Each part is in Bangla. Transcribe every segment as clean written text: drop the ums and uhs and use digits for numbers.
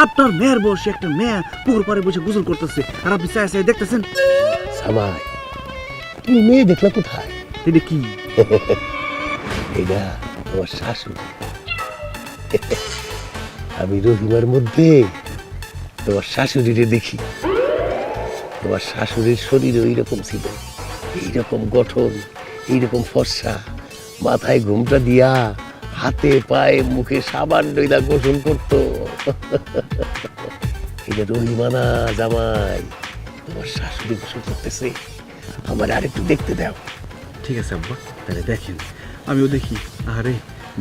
আপনার মেয়ের বসে একটা মেয়ে পুকুর পাড়ে বসে গোসল করতেছে আর আপনি চাই চাই দেখতেছেন। জামাই তুমি মেয়ে দেখলা কোথায়? এটা কি? এটা তোমার শাশুড়ি। আমি রহিমার মধ্যে তোমার শাশুড়িরে দেখি। তোমার শাশুড়ির শরীর ওইরকম ছিল, এইরকম গঠন, এইরকম ফর্সা, মাথায় ঘুমটা দিয়া হাতে পায়ে মুখে সাবান ডইলা গোসল করতো। এটা রহিমানা জামাই, তোমার শাশুড়ি গোসল করতেছে। আমার আরেকটু দেখতে দাও। ঠিক আছে আব্বা, তাহলে দেখেন, আমিও দেখি। আরে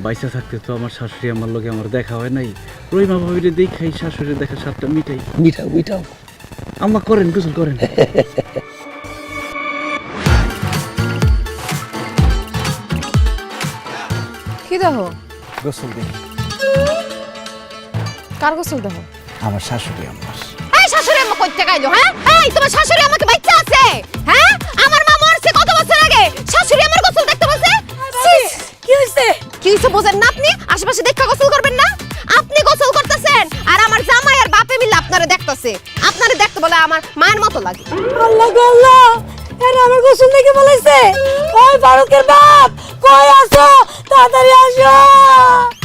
বাইসা থাকতে তো আমার শাশুড়ি আমার লগে আমার দেখা হয় নাই। রহিমা ভাবিরে দেখাই শাশুড়ি দেখা সাতটা মিটাই। মিঠাও মিঠাও। আম্মা করেন, গোসল করেন। কি দেখো? গোসল দিন। কার গোসল দেখো? আমার শাশুড়ি আম্মার। এই শাশুড়ি আম্মা কই থেকে আইলো? হ্যাঁ, এই তোমার শাশুড়ি আমাকে বাচ্চা আছে? হ্যাঁ, আমার মা মরছে কত বছর আগে, শাশুড়ি আমার গোসল দেখতে বসে? কি হইছে? কি হইছে বোঝেন না আপনি? আশেপাশে দেখা গোসল করবেন না? আপনি গোসল করতেছেন আর আমার জামাই আর বাপে মিলে আপনারে দেখতাছে। আপনারে দেখতে বলে আমার মায়ের মতো লাগে। আল্লাহ গো আল্লাহ, এরা আমার গোসল দেখে বলেছে। ওই ফারুকের বাপ, কই আছো? তাড়াতাড়ি আসো।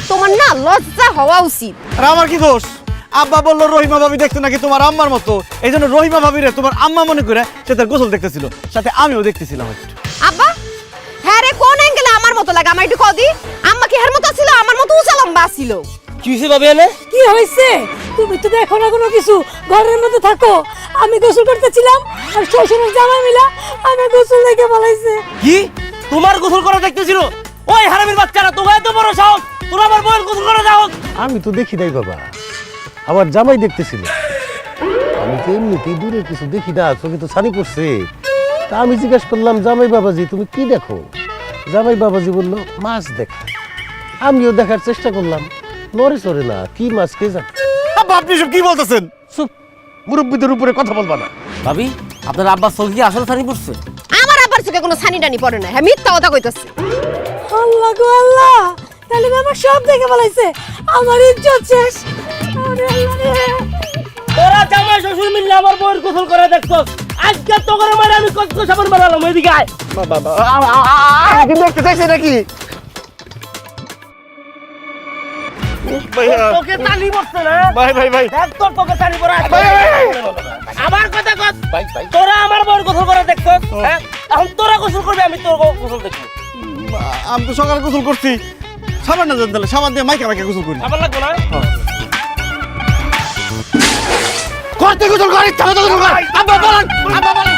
তোমার না লজ্জা হওয়া উচিত। আর আমার কি দোষ? আব্বা বললো রহিমা ভাবি দেখতে নাকি তোমার আম্মার মতো, এই জন্য রহিমা ভাবিরে তোমার আম্মা মনে করে সে তার গোসল দেখতেছিল, সাথে আমিও দেখতেছিলাম একটু। আব্বা, হ্যাঁ রে, কোন অ্যাঙ্গেলে আমার মতো লাগে আমার একটু কদি? আম্মা কি হের মতো ছিল? আমার মতো উঁচা লম্বা ছিল। কি হয়েছে ভাবি এলে? কি হয়েছে? তুমি তো দেখো না কোনো কিছু, ঘরের মধ্যে থাকো। আমি গোসল করতেছিলাম আর শ্বশুরের জামাই মিলা আমার গোসল দেখে বলাইছে। কি তোমার গোসল করা দেখতেছিল? ওই হারামির বাচ্চারা, তোমার এত বড় সাহস, তোরা আমার বউয়ের গোসল করা যাও? আমি তো দেখি নাই বাবা, আমার জামাই দেখতেছিল। আমি তো এমনিতেই দূরে কিছু দেখি না, চোখে তো ছানি পড়ছে। তা আমি জিজ্ঞাসা করলাম, জামাই বাবাজি তুমি কি দেখো? জামাই বাবাজি বললো মাছ দেখা। আমিও দেখার চেষ্টা করলাম, নড়ে চড়ে না, কি মাছ কে জানে। আব্বা আপনি সব কি বলতেছেন? চুপ, মুরব্বীদের উপরে কথা বলবা না। ভাবি আপনার আব্বার চোখে কি আসলে ছানি পড়ছে? আমার আব্বার চোখে কোনো ছানি টানি পড়ে না। হ্যাঁ, মিথ্যা কথা কইতাছে। আল্লাহ গো আল্লাহ, তাহলে বাবা সব দেখে বলাইছে। আমার ইজ্জত শেষ। আরে আল্লাহ রে। তোরা জামাই শ্বশুর মিললে আমার বউয়ের গোসল করে দেখছস? আজকে তো করে মানে আমি কত সাবান মারালাম। এদিকে আয়। দেখতে চাইছে নাকি? তোকে টানি পড়ছে না? ভাই ভাই ভাই দেখ তোর তোকে টানি পড়া। আমার কথা কত? ভাই ভাই তোরা আমার বউয়ের গোসল করে দেখছস? হ্যাঁ, এখন তোরা গোসল করবি, আমি তোর গোসল দেখব। আমি তো সকালে গোসল করছি, সাবান না জান, তাহলে সাবান দিয়ে মাইকা মাইকা গোসল করি। আবার লাগবে না? করতে গোসল কর, ইচ্ছা মতো গোসল কর। আব্বা বলেন, আব্বা বলেন।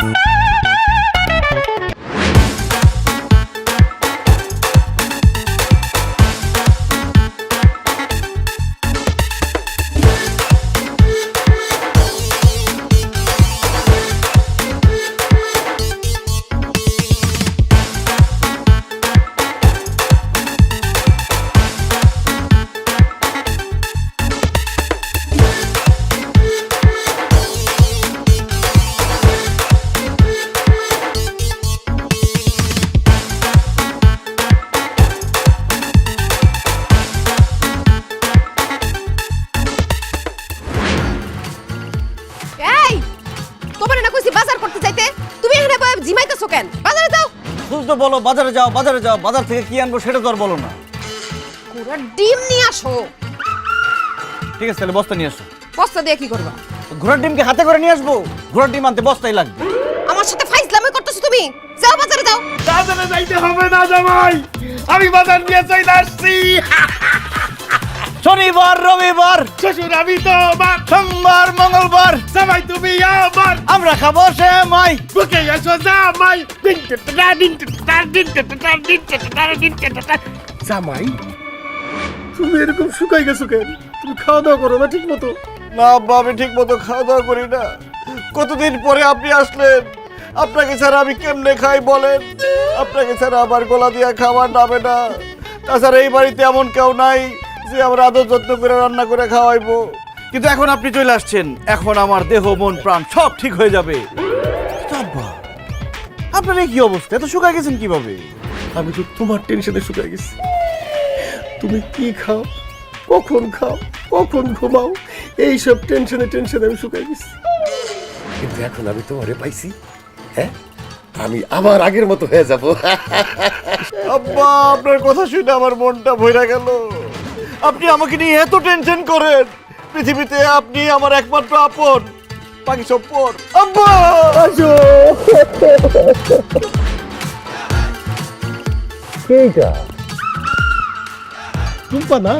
এই, তোমার না কইছি বাজার করতে যাইতে, তুমি এখানে বসে জিমাইতেছো কেন? বাজারে যাও। তুই তো বলো বাজারে যাও, বাজারে যাও, বাজার থেকে কি আনবো সেটা তো আর বলো না। পুরো ডিম নিয়ে আসো। ঠিক আছে, তাহলে বস্তা নিয়ে আসো। বস্তা দিয়ে কি করবা? ঘোড়ার ডিমকে হাতে করে নিয়ে আসবো? ঘোড়ার ডিম আনতে বস্তাই লাগবে। আমার সাথে ফাইজলামি করতেছো তুমি। যাও বাজারে যাও। বাজারে যাইতে হবে না জামাই, আমি বাজার নিয়ে চলে আসছি। শনিবার, রবিবার, শ্বশুর আমি তো আমার, সোমবার, মঙ্গলবার জামাই তুমি আমার, আমরা খাবো সেমাই। বুকে এসো জামাই। জামাই তুমি এরকম শুকাই গেছো কেন? তুমি খাওয়া দাওয়া করো না ঠিক মতো? না আব্বা, আমি ঠিক মতো খাওয়া দাওয়া করি না। কতদিন পরে আপনি আসলেন, আপনাকে ছাড়া আমি কেমনে খাই বলেন? আপনাকে ছাড়া আমার গলা দিয়া খাবার নামে না। তাছাড়া এই বাড়িতে এমন কেউ নাই যে আমার আদর যত্ন করে রান্না করে খাওয়াইবো। কিন্তু এখন আপনি চলে আসছেন, এখন আমার দেহ মন প্রাণ সব ঠিক হয়ে যাবে। আব্বা আপনার এই কি অবস্থা? এত শুকায় গেছেন কিভাবে? আমি তো তোমার টেনশনে শুকাই গেছি। তুমি কি খাও কখন খাও কখন ঘুমাও এইসব টেনশনে আমি শুকাই গেছি। কিন্তু এখন আমি তোমারে পাইছি, হ্যাঁ আমি আবার আগের মতো হয়ে যাব। আব্বা আপনার কথা শুনে আমার মনটা ভইরা গেল। আপনি আমাকে নিয়ে এত টেনশন করেন, পৃথিবীতে আপনি আমার একমাত্র আপন, বাকি সব পর। আব্বা কেইটা টুম্পা না?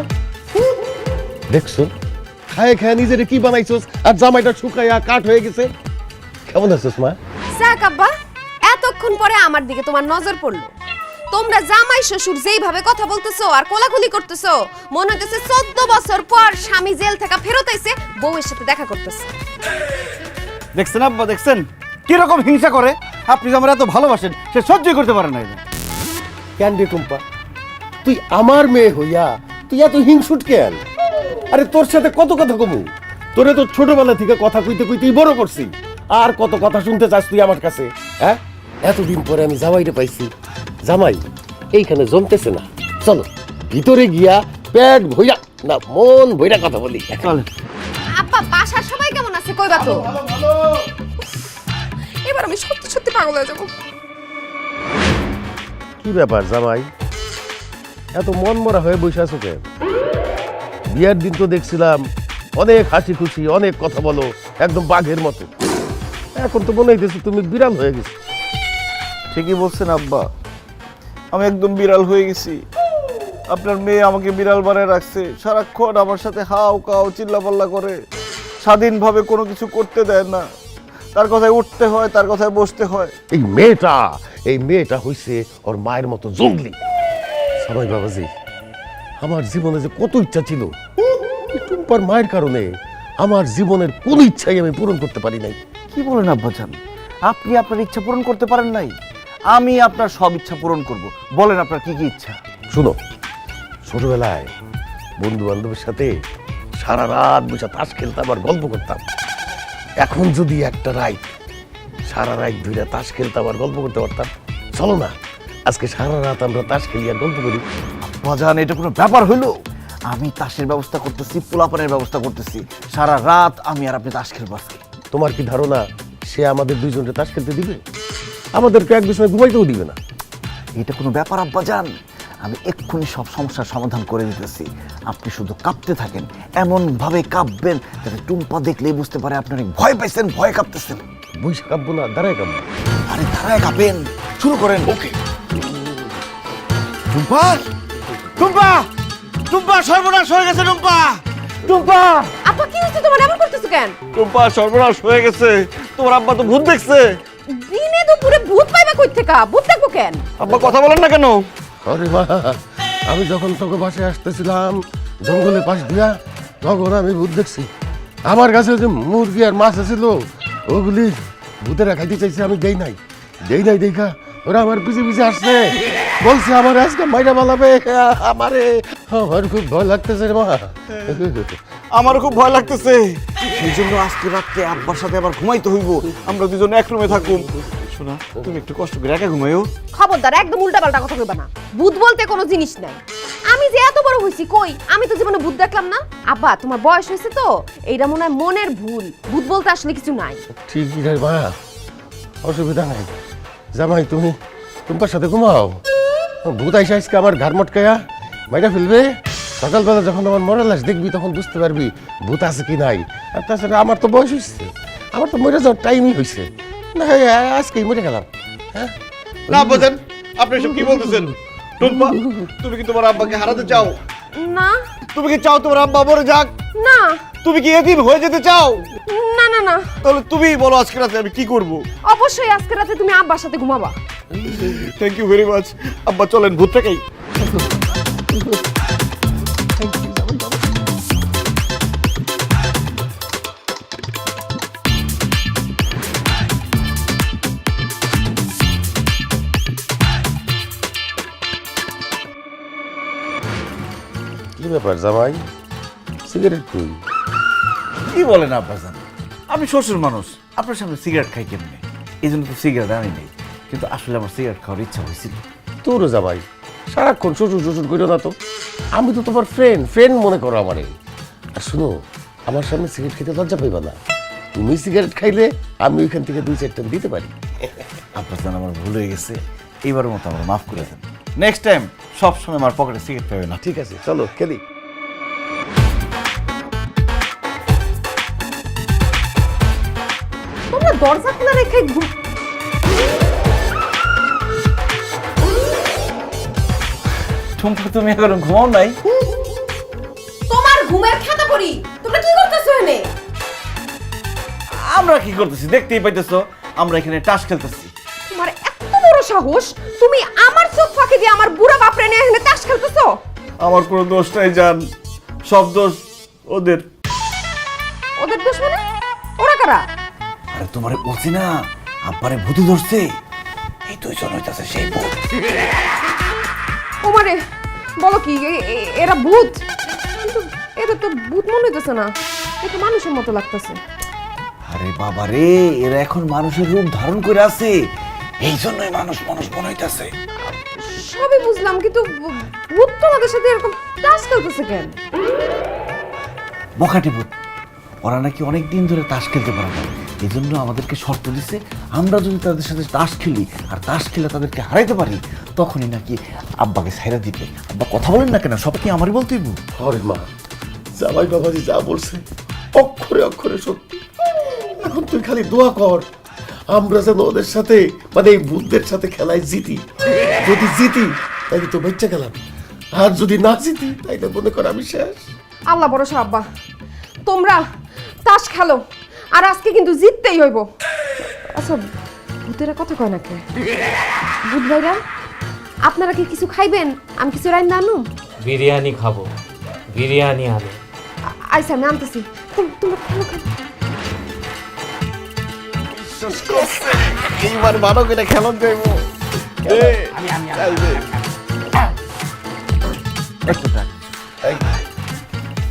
দেখছো খায় খায় নিজেরে কি বানাইছস, আর জামাইটা শুকাইয়া কাঠ হয়ে গেছে। কেমন আছিস মা? যাক আব্বা, এতক্ষণ পরে আমার দিকে তোমার নজর পড়লো। তোমরা জামাই শ্বশুর যেইভাবে কথা বলতেছো আর কোলাকুলি করতেছো, মনে হইতেছে 14 বছর পর স্বামী জেল থেকে ফেরত আইছে, বউয়ের সাথে দেখা করতেছে। দেখছেন আব্বা, দেখছেন কিরকম হিংসা করে? আপনি যে আমার এত ভালোবাসেন সে সহ্যই করতে পারেন না। কেন রে টুম্পা, তুই আমার মেয়ে হইয়া তুই এত হিংসুট কেন? আরে তোর সাথে কত কথা কমু, তোরে তো ছোটবেলা থেকে কথা কইতে কইতেই বড় করছি। আর কত কথা শুনতে চাস তুই আমার কাছে? হ্যাঁ, এতদিন পরে আমি জামাইরে পাইছি। জামাই এইখানে জমতেছে না, চলো ভিতরে গিয়া পেট ভইরা না মন ভইরা কথা বলি। চলেন। আব্বা বাসার সবাই কেমন আছে কইবা তো? এবার আমি সত্যি সত্যি পাগল হয়ে যাবো। কি ব্যাপার জামাই, এত মন মরা হয়ে বসে আছো কেন? বিয়ের দিন তো দেখছিলাম অনেক হাসি খুশি, অনেক কথা বলো, একদম বাঘের মতো। এখন তো মনে হইতেছে তুমি বিড়াল হয়ে গেছো। ঠিকই বলছেন আব্বা, আমি একদম বিড়াল হয়ে গেছি। আপনার মেয়ে আমাকে বিড়াল বানায় রাখছে, সারাক্ষণ আমার সাথে হাও কাও চিল্লাপাল্লা করে, স্বাধীনভাবে কোনো কিছু করতে দেয় না। তার কথায় উঠতে হয়, তার কথায় বসতে হয়। এই মেয়েটা হইছে ওর মায়ের মতো জঙ্গলি। সবাই বাবাজি, আমার জীবনে যে কত ইচ্ছা ছিল, এই টুম্পার মায়ের কারণে আমার জীবনের কোন ইচ্ছাই আমি পূরণ করতে পারি নাই। কি বলেন আব্বাজান, আপনি আপনার ইচ্ছা পূরণ করতে পারেন নাই? আমি আপনার সব ইচ্ছা পূরণ করব। বলেন আপনার কি কি ইচ্ছা? শুনো, ছোটবেলায় বন্ধু বান্ধবের সাথে সারা রাত বসে তাস খেলতাম আর গল্প করতাম। এখন যদি একটা রাত সারা রাত ধরে তাস খেলতাম আর গল্প করতে পারতাম, চলো না আজকে সারা রাত আমরা তাস খেলি আর গল্প করি। আব্বাজান, এটা কোনো ব্যাপার হইলো? আমি তাসের ব্যবস্থা করতেছি, পোলাপানের ব্যবস্থা করতেছি, সারা রাত আমি আর আপনি তাস খেলবো আজকে। তোমার কি ধারণা সে আমাদের দুইজনকে তাস খেলতে দিবে? আমাদেরকে এক বিষয়ে ঘুমাইতেও দিবে না। এটা কোনো ব্যাপার আব্বাজান? আমি এক্ষুনি সব সমস্যার সমাধান করে দিতেছি। আপনি শুধু কাঁপতে থাকেন, এমন ভাবে কাঁপবেন যাতে টুম্পা দেখলেই বুঝতে পারে আপনি অনেক ভয় পাইছেন, ভয় কাঁপতেছেন। বইসা কাঁপবো না, দাঁড়ায় কাঁপবো। আরে ধারায় কাঁপেন, শুরু করেন। ওকে। টুম্পা, টুম্পা, টুম্পা, সর্বনাশ হয়ে গেছে। টুম্পা, টুম্পা, আপা কি হইছে তোমার, এমন করতেছো কেন? টুম্পা, সর্বনাশ হয়ে গেছে। তোমার আব্বা তো ভূত দেখছে। দিনে দুপুরে ভূত পাইবা কই থেকে? ভূত দেখবো কেন? আব্বা কথা বলেন না কেন? আরে মা, আমি যখন তোকে বাসায় আসতেছিলাম জঙ্গলের পাশ দিয়া, তখন আমি ভূত দেখছি। আমার কাছে যে মুরগি আর মাছ আছিল ওগুলি ভূতেরা খাইতে চাইছে, আমি দেই নাই দেখা ওরা আমার পিছে পিছে আসছে, বলছে আমার আজকে মাইরা বালাবে। আমার খুব ভয় লাগতেছে রে মা। আমারও খুব ভয় লাগতেছে। সেই জন্য আজকে রাত্রে আব্বার সাথে আবার ঘুমাইতে হইব। আমরা দুজন এক রুমে থাকুম। শোনা, তুমি একটু কষ্ট করে একা ঘুমাইও। খবরদার, একদম উল্টাপাল্টা কথা কইবা না। ভূত বলতে কোনো জিনিস নাই। আমি যে এত বড় হইছি, কই আমি তো জীবনে ভূত দেখলাম না। আব্বা তোমার বয়স হয়েছে তো, এইটা মনে হয় মনের ভুল। ভূত বলতে আসলে কিছু নাই। ঠিকই রে মা, অসুবিধা নাই। জামাই তুমি তোমার সাথে ঘুমাও। ভূত আইসা আজকে আমার ঘাড় মটকায়া মাইরা ফেলবে। সকালবেলা যখন আমার মরা লাশ দেখবি তখন বুঝতে পারবি ভূত আছে কি নাই। আর তাছাড়া আমার তো বয়স হয়েছে, আমার তো মরে যাওয়ার টাইমই হয়েছে না, আজকেই মরে গেলাম। হ্যাঁ না বোঝেন, আপনি সব কি বলতেছেন? টুম্পা, তুমি কি তোমার আব্বাকে হারাতে চাও? না তুমি কি চাও তোমার আব্বা মরে যাক? না তুমি কি এতিম হয়ে যেতে চাও? না না না, তাহলে তুমিই বলো আজকে রাতে আমি কি করব? অবশ্যই আজকে রাতে তুমি আব্বার সাথে ঘুমাবা। Thank you very much. আব্বা চলেন ভূতটাকেই। কি ব্যাপার জামাই, সিগারেট কই? কি বলেন আব্বাজান, আমি শ্বশুর মানুষ, আপনার সামনে সিগারেট খাই কেমনে? এই জন্য তো সিগারেট আনি নেই। কিন্তু আসলে আমার সিগারেট খাওয়ার ইচ্ছা হয়েছিল। তোরও জামাই সারাক্ষণ শ্বশুর শ্বশুর কইরো না তো। আমি তো তোমার ফ্রেন্ড মনে করো আমারে। আর শুনো, আমার সামনে সিগারেট খেতে লজ্জা পাইবা না। তুমি সিগারেট খাইলে আমি ওইখান থেকে 2-4 টান দিতে পারি। আপনার জান আমার ভুল হয়ে গেছে, এইবারের মতো আমার মাফ করে দেন। নেক্সট টাইম সবসময় আমার পকেটে সিগারেট পাবে না। ঠিক আছে, চলো খেলি। তোমরা দরজা খোলা রেখে টুম্পা তুমি এখন ঘুমাও নাই? তোমার ঘুমের খাতা পড়ি। তোমরা কি করতেছো এনে? আমরা কি করতেছি দেখতেই পাইতেছো, আমরা এখানে টাস খেলতেছি। তোমার এত বড় সাহস, তুমি আমার চোখ ফাঁকি দিয়ে আমার বুড়া বাপরে নিয়ে এখানে তাস খেলতেছো? আমার কোনো দোষ নাই জান, সব দোষ ওদের। ওদের দোষ মানে? ওরা কারা? আরে তোমারে বলছি না, আব্বারে ভূত ধরছে। এই দুইজন হইতাছে সেই ভূত। ওমারে বলো কি এরা ভূত? কিন্তু এরা তো ভূত মনে হইতেছে না, এটা মানুষের মতো লাগতেছে। আরে বাবা রে, এরা এখন মানুষের রূপ ধারণ করে আছে, এই জন্যই মানুষ মনে হইতাছে। সবই বুঝলাম, কিন্তু ভূত তোমাদের সাথে এরকম তাস খেলতেছে কেন? বখাটে ভূত, ওরা নাকি অনেক দিন ধরে তাস খেলতে পারে না, এই জন্য আমাদেরকে শর্ত দিছে, আমরা যদি তাদের সাথে তাস খেলি আর তাস খেলে তাদেরকে হারাইতে পারি, তখনই নাকি আব্বাকে ছাইরা দিবে। আব্বা কথা বলেন না কেন, সব কি আমারই বলতেই? আরে মা, জামাই বাবাজি যা বলছে অক্ষরে অক্ষরে সত্যি। এখন তুই খালি দোয়া কর আমরা যেন ওদের সাথে, মানে এই ভূতদের সাথে খেলায় জিতি। যদি জিতি তাইলে তো বাচ্চা গেলাম, আর যদি না জিতি তাইলে মনে কর আমি শেষ। আল্লাহ ভরসা আব্বা, তোমরা তাস খেলো, আর আজকে কিন্তু জিততেই হইব। আচ্ছা, ভূতেরা কথা কয় নাকি? ভূত ভাইরা, আপনারা কি কিছু খাইবেন? আমি কিছু রাইন আনু? বিরিয়ানি খাবো, বিরিয়ানি আনো। আইসা আমি আনতেছি, তোমরা খেলো খেলো। এইবার ভালো করে খেলন যাইবো।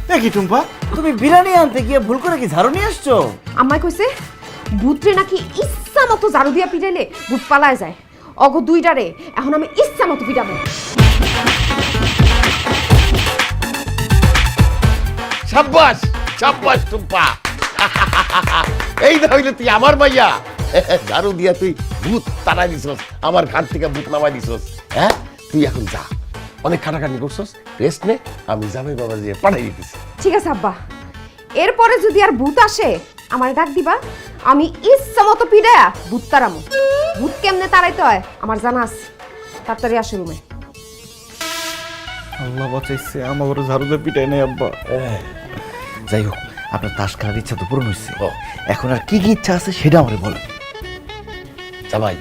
দেখি টুম্পা, তুমি বিরিয়ানি আনতে গিয়ে ভুল করে কি ঝাড়ু নিয়ে আসছো? আম্মাই কইছে ভূতরে নাকি ইচ্ছা মতো ঝাড়ু দিয়া পিটাইলে ভূত পালায় যায়। অগ দুইটারে এখন আমি ইচ্ছা মতো পিটাবো। সাব্বাস সাব্বাস টুম্পা, এই না হইলে তুই আমার মাইয়া। ঝাড়ু দিয়া তুই ভূত তাড়াই দিছস, আমার ঘাট থেকে ভূত নামাই দিছস। হ্যাঁ, তুই এখন যা, অনেক খাটাখাটি করছস, রেস্ট নে, আমি জামাই বাবা দিয়ে পাঠাই দিতেছি। ঠিক আছে আব্বা, এরপরে যদি আর ভূত আসে আমার ডাক দিবা, আমি ইচ্ছা মতো পিটায়া ভূত তাড়ামো। ভূত কেমনে তাড়াইতে হয় আমার জানা আছে। তাড়াতাড়ি আসো রুমে। আল্লাহ বাঁচাইছে, আমার ঝাড়ুতে পিটাই নাই আব্বা। যাই হোক, আপনার তাস খেলার ইচ্ছা তো পূরণ হয়েছে, ও। এখন আর কি কি ইচ্ছা আছে সেটা আমারে বলেন। জামাই,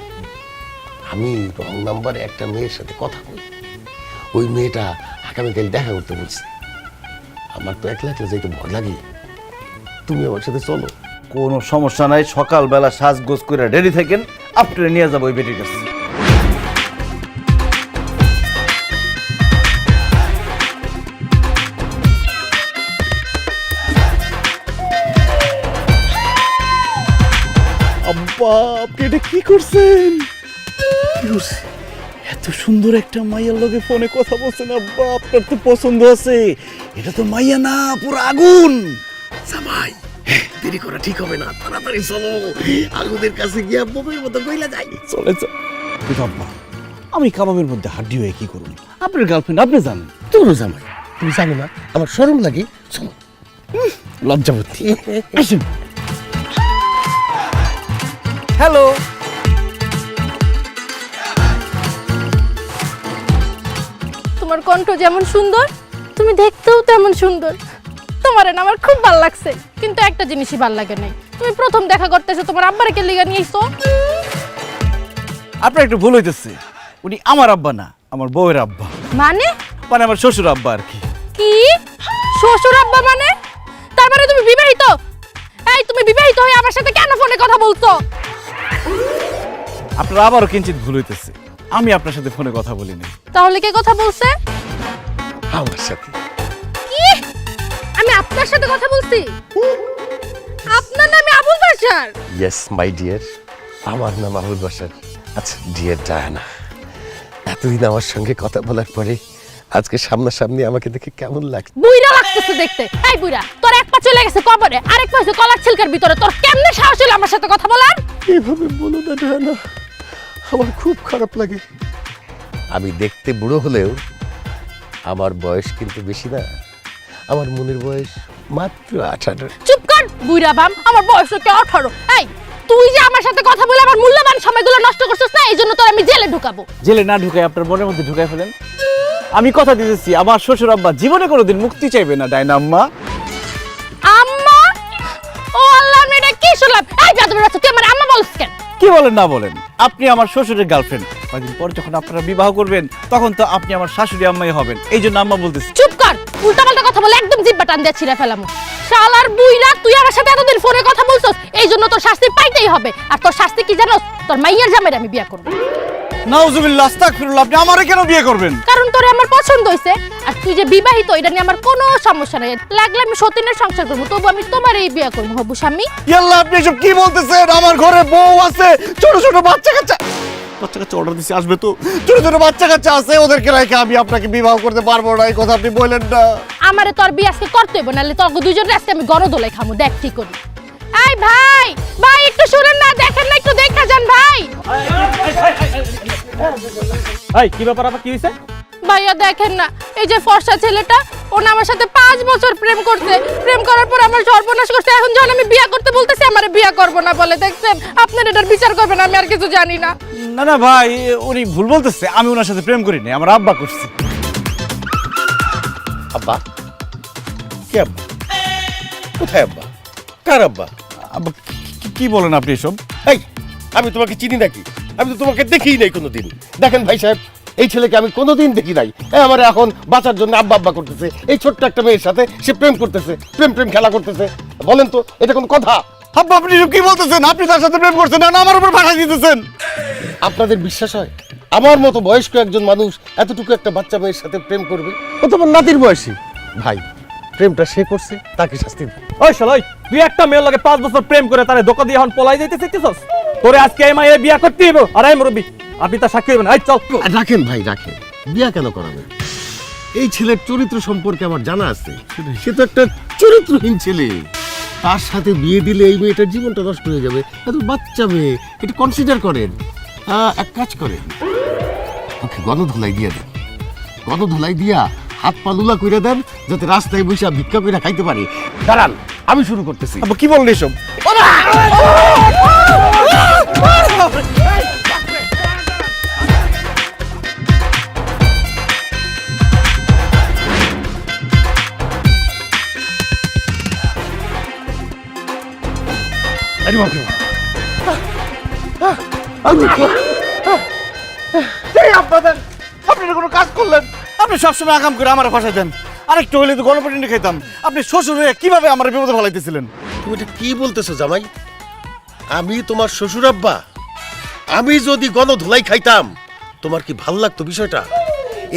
আমি রং নাম্বারে একটা মেয়ের সাথে কথা বলি, ওই মেয়েটা আগামীকাল দেখা করতে বলছে। আমার তো একলা একলা যাইতে ভয় লাগে, তুমি আমার সাথে চলো। কোনো সমস্যা নাই, সকালবেলা সাজগোজ করে রেডি থাকেন, আপনারা নিয়ে যাবো ওই বেটির কাছে। আব্বা, আপনি এটা কি করছেন? এত সুন্দর একটা মাইয়ার লগে ফোনে কথা বলছেন আব্বা, আপনার তো পছন্দ আছে। এটা তো মাইয়া না, পুরো আগুন। জামাই, দেরি করা ঠিক হবে না, তাড়াতাড়ি চলো, আগুনের কাছে গিয়া বোমের মতো কইলা যাই। চলে কিন্তু আব্বা, আমি কাবাবের মধ্যে হাড্ডি হয়ে কি করুন? আপনার গার্লফ্রেন্ড, আপনি জানেন। তোর জামাই, তুমি জানো না আমার শরম লাগে? চলো। লজ্জাবতী, আসুন। হ্যালো, তোমার কণ্ঠ যেমন সুন্দর, তুমি দেখতেও তেমন সুন্দর। তোমার না আমার খুব ভালো লাগছে, কিন্তু একটা জিনিসই ভালো লাগে নাই, তুমি প্রথম দেখা করতেছো তোমার আব্বারে কে লিগা নিয়ে আইছো? আপনার একটু ভুল হইতেছে, উনি আমার আব্বা না, আমার বউয়ের আব্বা, মানে? মানে আমার শ্বশুর আব্বা আর কি। কি শ্বশুর আব্বা মানে? তার মানে তুমি বিবাহিত? এই তুমি বিবাহিত হয়ে আমার সাথে কেন ফোনে কথা বলছো? আপনার আবারও কিঞ্চিত ভুল হইতেছে, আমি আপনার সাথে ফোনে কথা বলিনি। তাহলে কে কথা বলছে? আমার সাথে। কি? আমি আপনার সাথে কথা বলছি? আপনার নামে Abul Bashar? Yes my dear, আমার নাম আবুল বাশার। আচ্ছা ডিয়ার ডায়ানা, এতদিন আমার সঙ্গে কথা বলার পরে আজকে সামনাসামনি আমাকে দেখে কেমন লাগছে? বুইরা লাগতেছে দেখতে। এই বুইরা, তোর এক পা চলে গেছে কবরে, আরেক পা হচ্ছে কলার ছিলকার ভিতরে। তোর কেমনে সাহস হলো আমার সাথে কথা বলার? এভাবে বলো না ডানা, আমার খুব খারাপ লাগে। আমি দেখতে বুড়ো হলেও আমার বয়স কিন্তু বেশি না। আমার মনের বয়স মাত্র 18। চুপ কর বুইরা বাম, আমার বয়স কি 18? এই তুই যে আমার সাথে কথা বলে আমার মূল্যবান সময়গুলো নষ্ট করছিস না, এই জন্য তোর আমি জেলে ঢুকাবো। জেলে না ঢুকাই আপনার মনের মধ্যে ঢুকাই ফেলেন। আমি কথা দিতেছি আমার শ্বশুর আব্বা জীবনে কোনোদিন মুক্তি চাইবে না। ডাইনা আম্মা, আম্মা? ও আল্লাহ, আমি এটা কি শুনলাম? এই বেয়াদব বাচ্চা, তুই আমার আম্মা বলছিস কেন? কি বলেন না বলেন, আপনি আমার শ্বশুরের গার্লফ্রেন্ড। কয়েকদিন পর যখন আপনারা বিবাহ করবেন তখন তো আপনি আমার শাশুড়ি আম্মাই হবেন, এই জন্য আম্মা বলতেছি। চুপ কর, উল্টাপাল্টা কথা বলে একদম জিহ্বা টান দিয়ে ছিঁড়ে ফেলামু। শালার বুইরা, তুই আমার সাথে এতদিন ফোনে কথা বলছস, এই জন্য তোর শাস্তি পাইতেই হবে। আর তোর শাস্তি কি জানোস? তোর মাইয়ার জামাইরে আমি বিয়ে করব। নাউজুবিল্লাহ, আস্তাগফিরুল্লাহ, আপনি আমারে কেন বিয়ে করবেন? কারণ তোরে আমার পছন্দ হইছে, আর তুই যে বিবাহিত এটা নিয়ে আমার কোনো সমস্যা নাই। লাগলে আমি সতীনের সংসার করবো, তবু আমি তোমারই বিয়ে করবো হবু স্বামী। ইয়াল্লাহ, আপনি এসব কি বলতেছেন? আমার ঘরে বউ আছে, ছোট ছোট বাচ্চা কাচ্চা অর্ডার দিছি, আসবে তো। ছোট ছোট বাচ্চা কাচ্চা আছে, ওদেরকে রেখে আমি আপনাকে বিবাহ করতে পারবো না, এই কথা আপনি বললেন না। আমারে তোর বিয়ে আজকে করতে হইব, নাহলে তোর দুইজন আজকে আমি গণদোলাই খামু। দেখ কি করি। এই ভাই, ভাই একটু শুনেন না, দেখেন না, একটু দেখা যান ভাই। এই কি ব্যাপার, আপা কি হইছে? ভাইয়া দেখেন না, এই যে ফর্সা ছেলেটা, ও না আমার সাথে 5 বছর প্রেম করছে। প্রেম করার পর আমার সর্বনাশ করছে। এখন যখন আমি বিয়ে করতে বলতেছি, আমারে বিয়ে করবো না বলে। দেখছেন, আপনার এটার বিচার করবেন, আমি আর কিছু জানি না। না না ভাই, উনি ভুল বলতেছে। আমি ওনার সাথে প্রেম করিনি, আমার আব্বা করছে। আব্বা? কে আব্বা? কোথায় আব্বা? কার আব্বা? আব্বা কি বলেন আপনি এসব? এই, আমি তোমাকে চিনি নাকি? আমি তো তোমাকে দেখিই নাই কোনোদিন। দেখেন ভাই সাহেব, এই ছেলেকে আমি কোনোদিন দেখি নাই। আমার এখন বাঁচার জন্য আব্বা আব্বা করতেছে। এই ছোট্ট একটা মেয়ের সাথে সে প্রেম করতেছে, প্রেম খেলা করতেছে। বলেন তো, এটা কোন কথা? আব্বা আপনি এসব কি বলতেছেন? আপনি তার সাথে প্রেম করছেন না আমার উপর ভাষা দিতেছেন? আপনাদের বিশ্বাস হয় আমার মতো বয়স্ক একজন মানুষ এতটুকু একটা বাচ্চা মেয়ের সাথে প্রেম করবে? ও তোমার নাতির বয়সী। ভাই, প্রেমটা সে করছে, তাকে শাস্তি দিন। ওই শালাই, তুই একটা মেয়ের লগে 5 বছর প্রেম করে তারে ধোকা দিয়ে এখন পলাই যাইতে চাইতেছস? তোরে আজকে এই মায়ের বিয়া করতে হইব। আর এই মুরব্বি, আপনি তার সাক্ষী হইবেন। আই চল। রাখেন ভাই, রাখেন। বিয়া কেন করাবেন? এই ছেলের চরিত্র সম্পর্কে আমার জানা আছে। সে তো একটা চরিত্রহীন ছেলে। তার সাথে বিয়ে দিলে এই মেয়েটার জীবনটা নষ্ট হয়ে যাবে। এত বাচ্চা মেয়ে, এটা কনসিডার করেন। এক কাজ করেন, ওকে গণধোলাই দিয়ে দেন। গণধোলাই দিয়া হাত পা লুলা কইরা দেন, যাতে রাস্তায় বসে ভিক্ষা কইরা খাইতে পারি। দাঁড়ান, আমি শুরু করতেছি। আব্বা কি বলেন এসব? আপনি কোনো কাজ করলেন? আপনি সবসময় আকাম করে আমার ভাষা দেন। আরেকটু হইলে তো গণপটিনি খাইতাম। আপনি শ্বশুর হয়ে কিভাবে আমার বিপদে ফেলাইতেছিলেন? তুমি এটা কি বলতেছো জামাই? আমি তোমার শ্বশুর আব্বা। আমি যদি গণধোলাই খাইতাম, তোমার কি ভাল লাগতো বিষয়টা?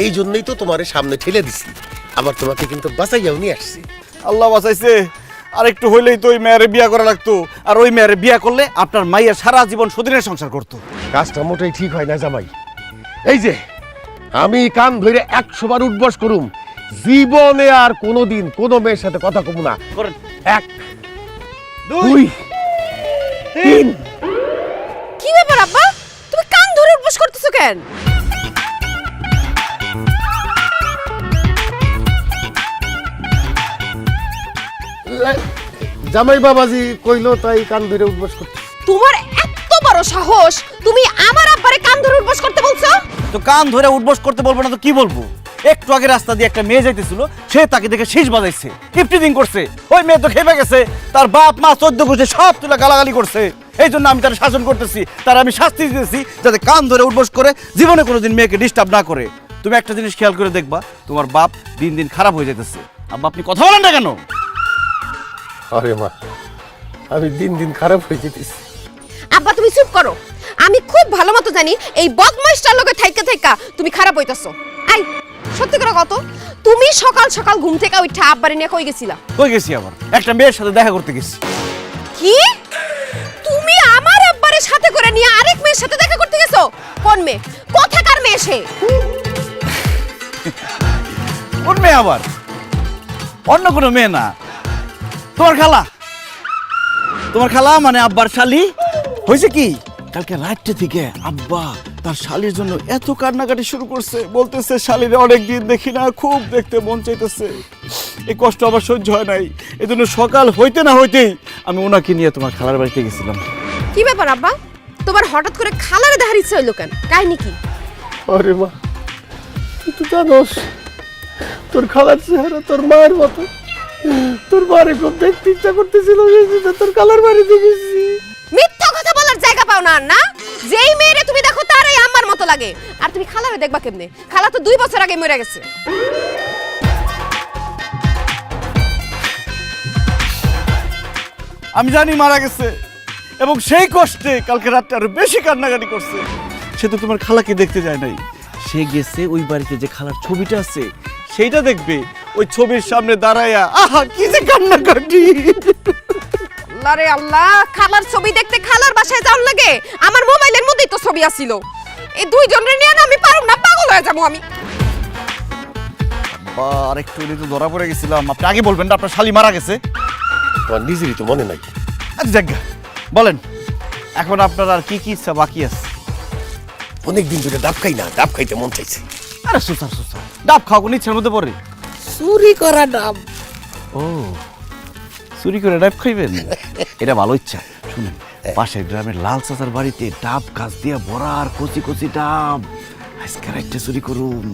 এই জন্যই তো তোমারে সামনে ঠেলে দিছি। আবার তোমাকে কিন্তু বাঁচাইয়াও নিয়ে আসছি। আল্লাহ বাঁচাইছে। আরেকটু হইলেই তো ওই মেয়েরে বিয়া করা লাগতো। আর ওই মেয়েরে বিয়া করলে আপনার মাইয়া সারা জীবন সদিনের সংসার করতো। কাজটা মোটেই ঠিক হয় না জামাই। এই যে আমি কান ধরে 100 বার উঠবস করুম, জীবনে আর কোনোদিন কোনো মেয়ের সাথে কথা কব না। করেন। 1 2 3। কি ব্যাপার আব্বা, তুমি কান ধরে উঠবস করতেছো কেন? জামাই বাবাজি কইলো তাই কান ধরে উঠবস করতে। তোমার এত বড় সাহস, তুমি আমার আব্বারে কান ধরে উঠবস করতে বলছো? তো কান ধরে উঠবস করতে বলবো না তো কি বলবো? একটু আগে রাস্তা দিয়ে একটা মেয়ে যাইতেছিল, সে তাকে দেখে শীষ বাজাইছে, ইফটিজিং করছে। ওই মেয়ে তো খেপে গেছে, তার বাপ মা 14 গোষ্ঠী সব তুলে গালাগালি করছে। এই জন্য আমি তার শাসন করতেছি, তার আমি শাস্তি দিতেছি, যাতে কান ধরে উঠবস করে জীবনে কোনোদিন মেয়েকে ডিস্টার্ব না করে। তুমি একটা জিনিস খেয়াল করে দেখবা, তোমার বাপ দিন দিন খারাপ হয়ে যাইতেছে। আব্বা আপনি কথা বলেন না কেন? আরে মা, আমি দিন দিন খারাপ হয়ে যেতেছি। আব্বা তুমি চুপ করো। আমি খুব ভালো মতো জানি এই বদমাইশটার লগে থাইকা থাইকা তুমি খারাপ হইতাছো। আই সত্যি করে কত, তুমি সকাল সকাল ঘুম থেকে উঠা আব্বারে নিয়ে কই গেছিলা? কই গেছি? আবার একটা মেয়ের সাথে দেখা করতে গেছি। কি? তুমি আমার আব্বারে সাথে করে নিয়ে আরেক মেয়ের সাথে দেখা করতে গেছো? কোন মেয়ে? কোথাকার মেয়ে সে? কোন মেয়ে আবার? অন্য কোনো মেয়ে না, তোমার খালা। তোমার খালা মানে আব্বার শালি। হয়েছে কি, কালকে রাত্রে থেকে আব্বা তার শালির জন্য এত কান্নাকাটি শুরু করছে, বলতেছে শালিরে অনেক দিন দেখি না, খুব দেখতে মন চাইতেছে। এই কষ্ট আবার সহ্য হয় নাই, এই জন্য সকাল হইতে না হইতেই আমি ওনাকে নিয়ে তোমার খালার বাড়িতে গেছিলাম। কি ব্যাপার আব্বা, তোমার হঠাৎ করে খালারে দেখার ইচ্ছা হইলো কেন? কাহিনী কি? আরে মা, তুই তো জানোস তোর খালার চেহারা তোর মায়ের মতো। তোর মারে খুব দেখতে ইচ্ছা করতেছিল, সেই জন্য তোর খালার বাড়িতে গেছি। মিথ্যা কথা বলার জায়গা পাও না আর না? যেই মেয়েরে তুমি দেখো তারই আমার মতো লাগে, আর তুমি খালারে দেখবা কেমনে? খালা তো 2 বছর আগে মরে গেছে। আমি জানি মারা গেছে, এবং সেই কষ্টে কালকে রাতে আরো বেশি কান্নাকাটি করছে। সে তো তোমার খালাকে দেখতে যায় নাই, সে গেছে ওই বাড়িতে যে খালার ছবিটা আছে সেইটা দেখবে। ওই ছবির সামনে দাঁড়ায়া আহা কি যে কান্নাকাটি। আল্লাহ রে আল্লাহ, খালার ছবি দেখতে খালার বাসায় যাওয়ার লাগে? আমার মোবাইলের মধ্যেই তো ছবি আছিল। এই দুইজনের নিয়ে না আমি পারুম না, পাগল হয়ে যাবো আমি। আর একটু তো ধরা পড়ে গেছিলাম। আপনি আগে বলবেন না আপনার শালি মারা গেছে? তোমার নিজেরই তো মনে নাই। আচ্ছা জায়গা বলেন, এখন আপনার আর কি কি ইচ্ছা বাকি আছে? অনেকদিন ধরে ডাব খাই না, ডাব খাইতে মন চাইছে। আরে সুসার সুসার, ডাব খাওয়া কোন ইচ্ছার মধ্যে পড়ে? চুরি করা ডাব। ও, চুরি করে ডাব খাইবেন? এটা ভালো ইচ্ছা। শুনেন, পাশের গ্রামের লাল চাচার বাড়িতে ডাব গাছ দিয়া ভরা আর কচি কচি ডাব। আজকে রাতটা চুরি করুন।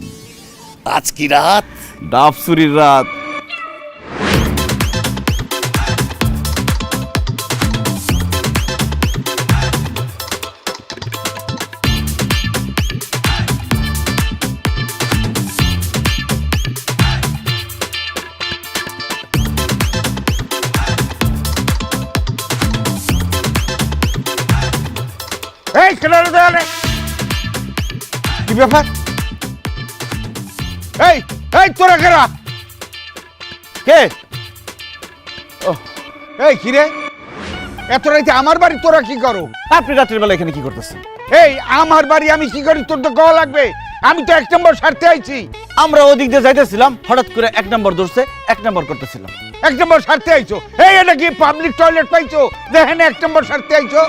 আজ কি রাত? ডাব চুরির রাত। এই কেনারে দেয়ালে কি ব্যাপার? এই এই তোরা কেরা? কে? এই কি রে, এত রাইতে আমার বাড়ি তোরা কি করো? আপনি রাত্রের বেলা এখানে কি করতেছেন? এই আমার বাড়ি আমি কি করি তোর তো গলা লাগবে। আমি তো 1 নম্বর সারতে আইছি। আমরা ওদিক দিয়ে যাইতেছিলাম, হঠাৎ করে 1 নম্বর ধরছে, 1 নম্বর করতেছিলাম। 1 নম্বর সারতে আইছো? এই এটা কি পাবলিক টয়লেট পাইছো দেখেন 1 নম্বর সারতে আইছো?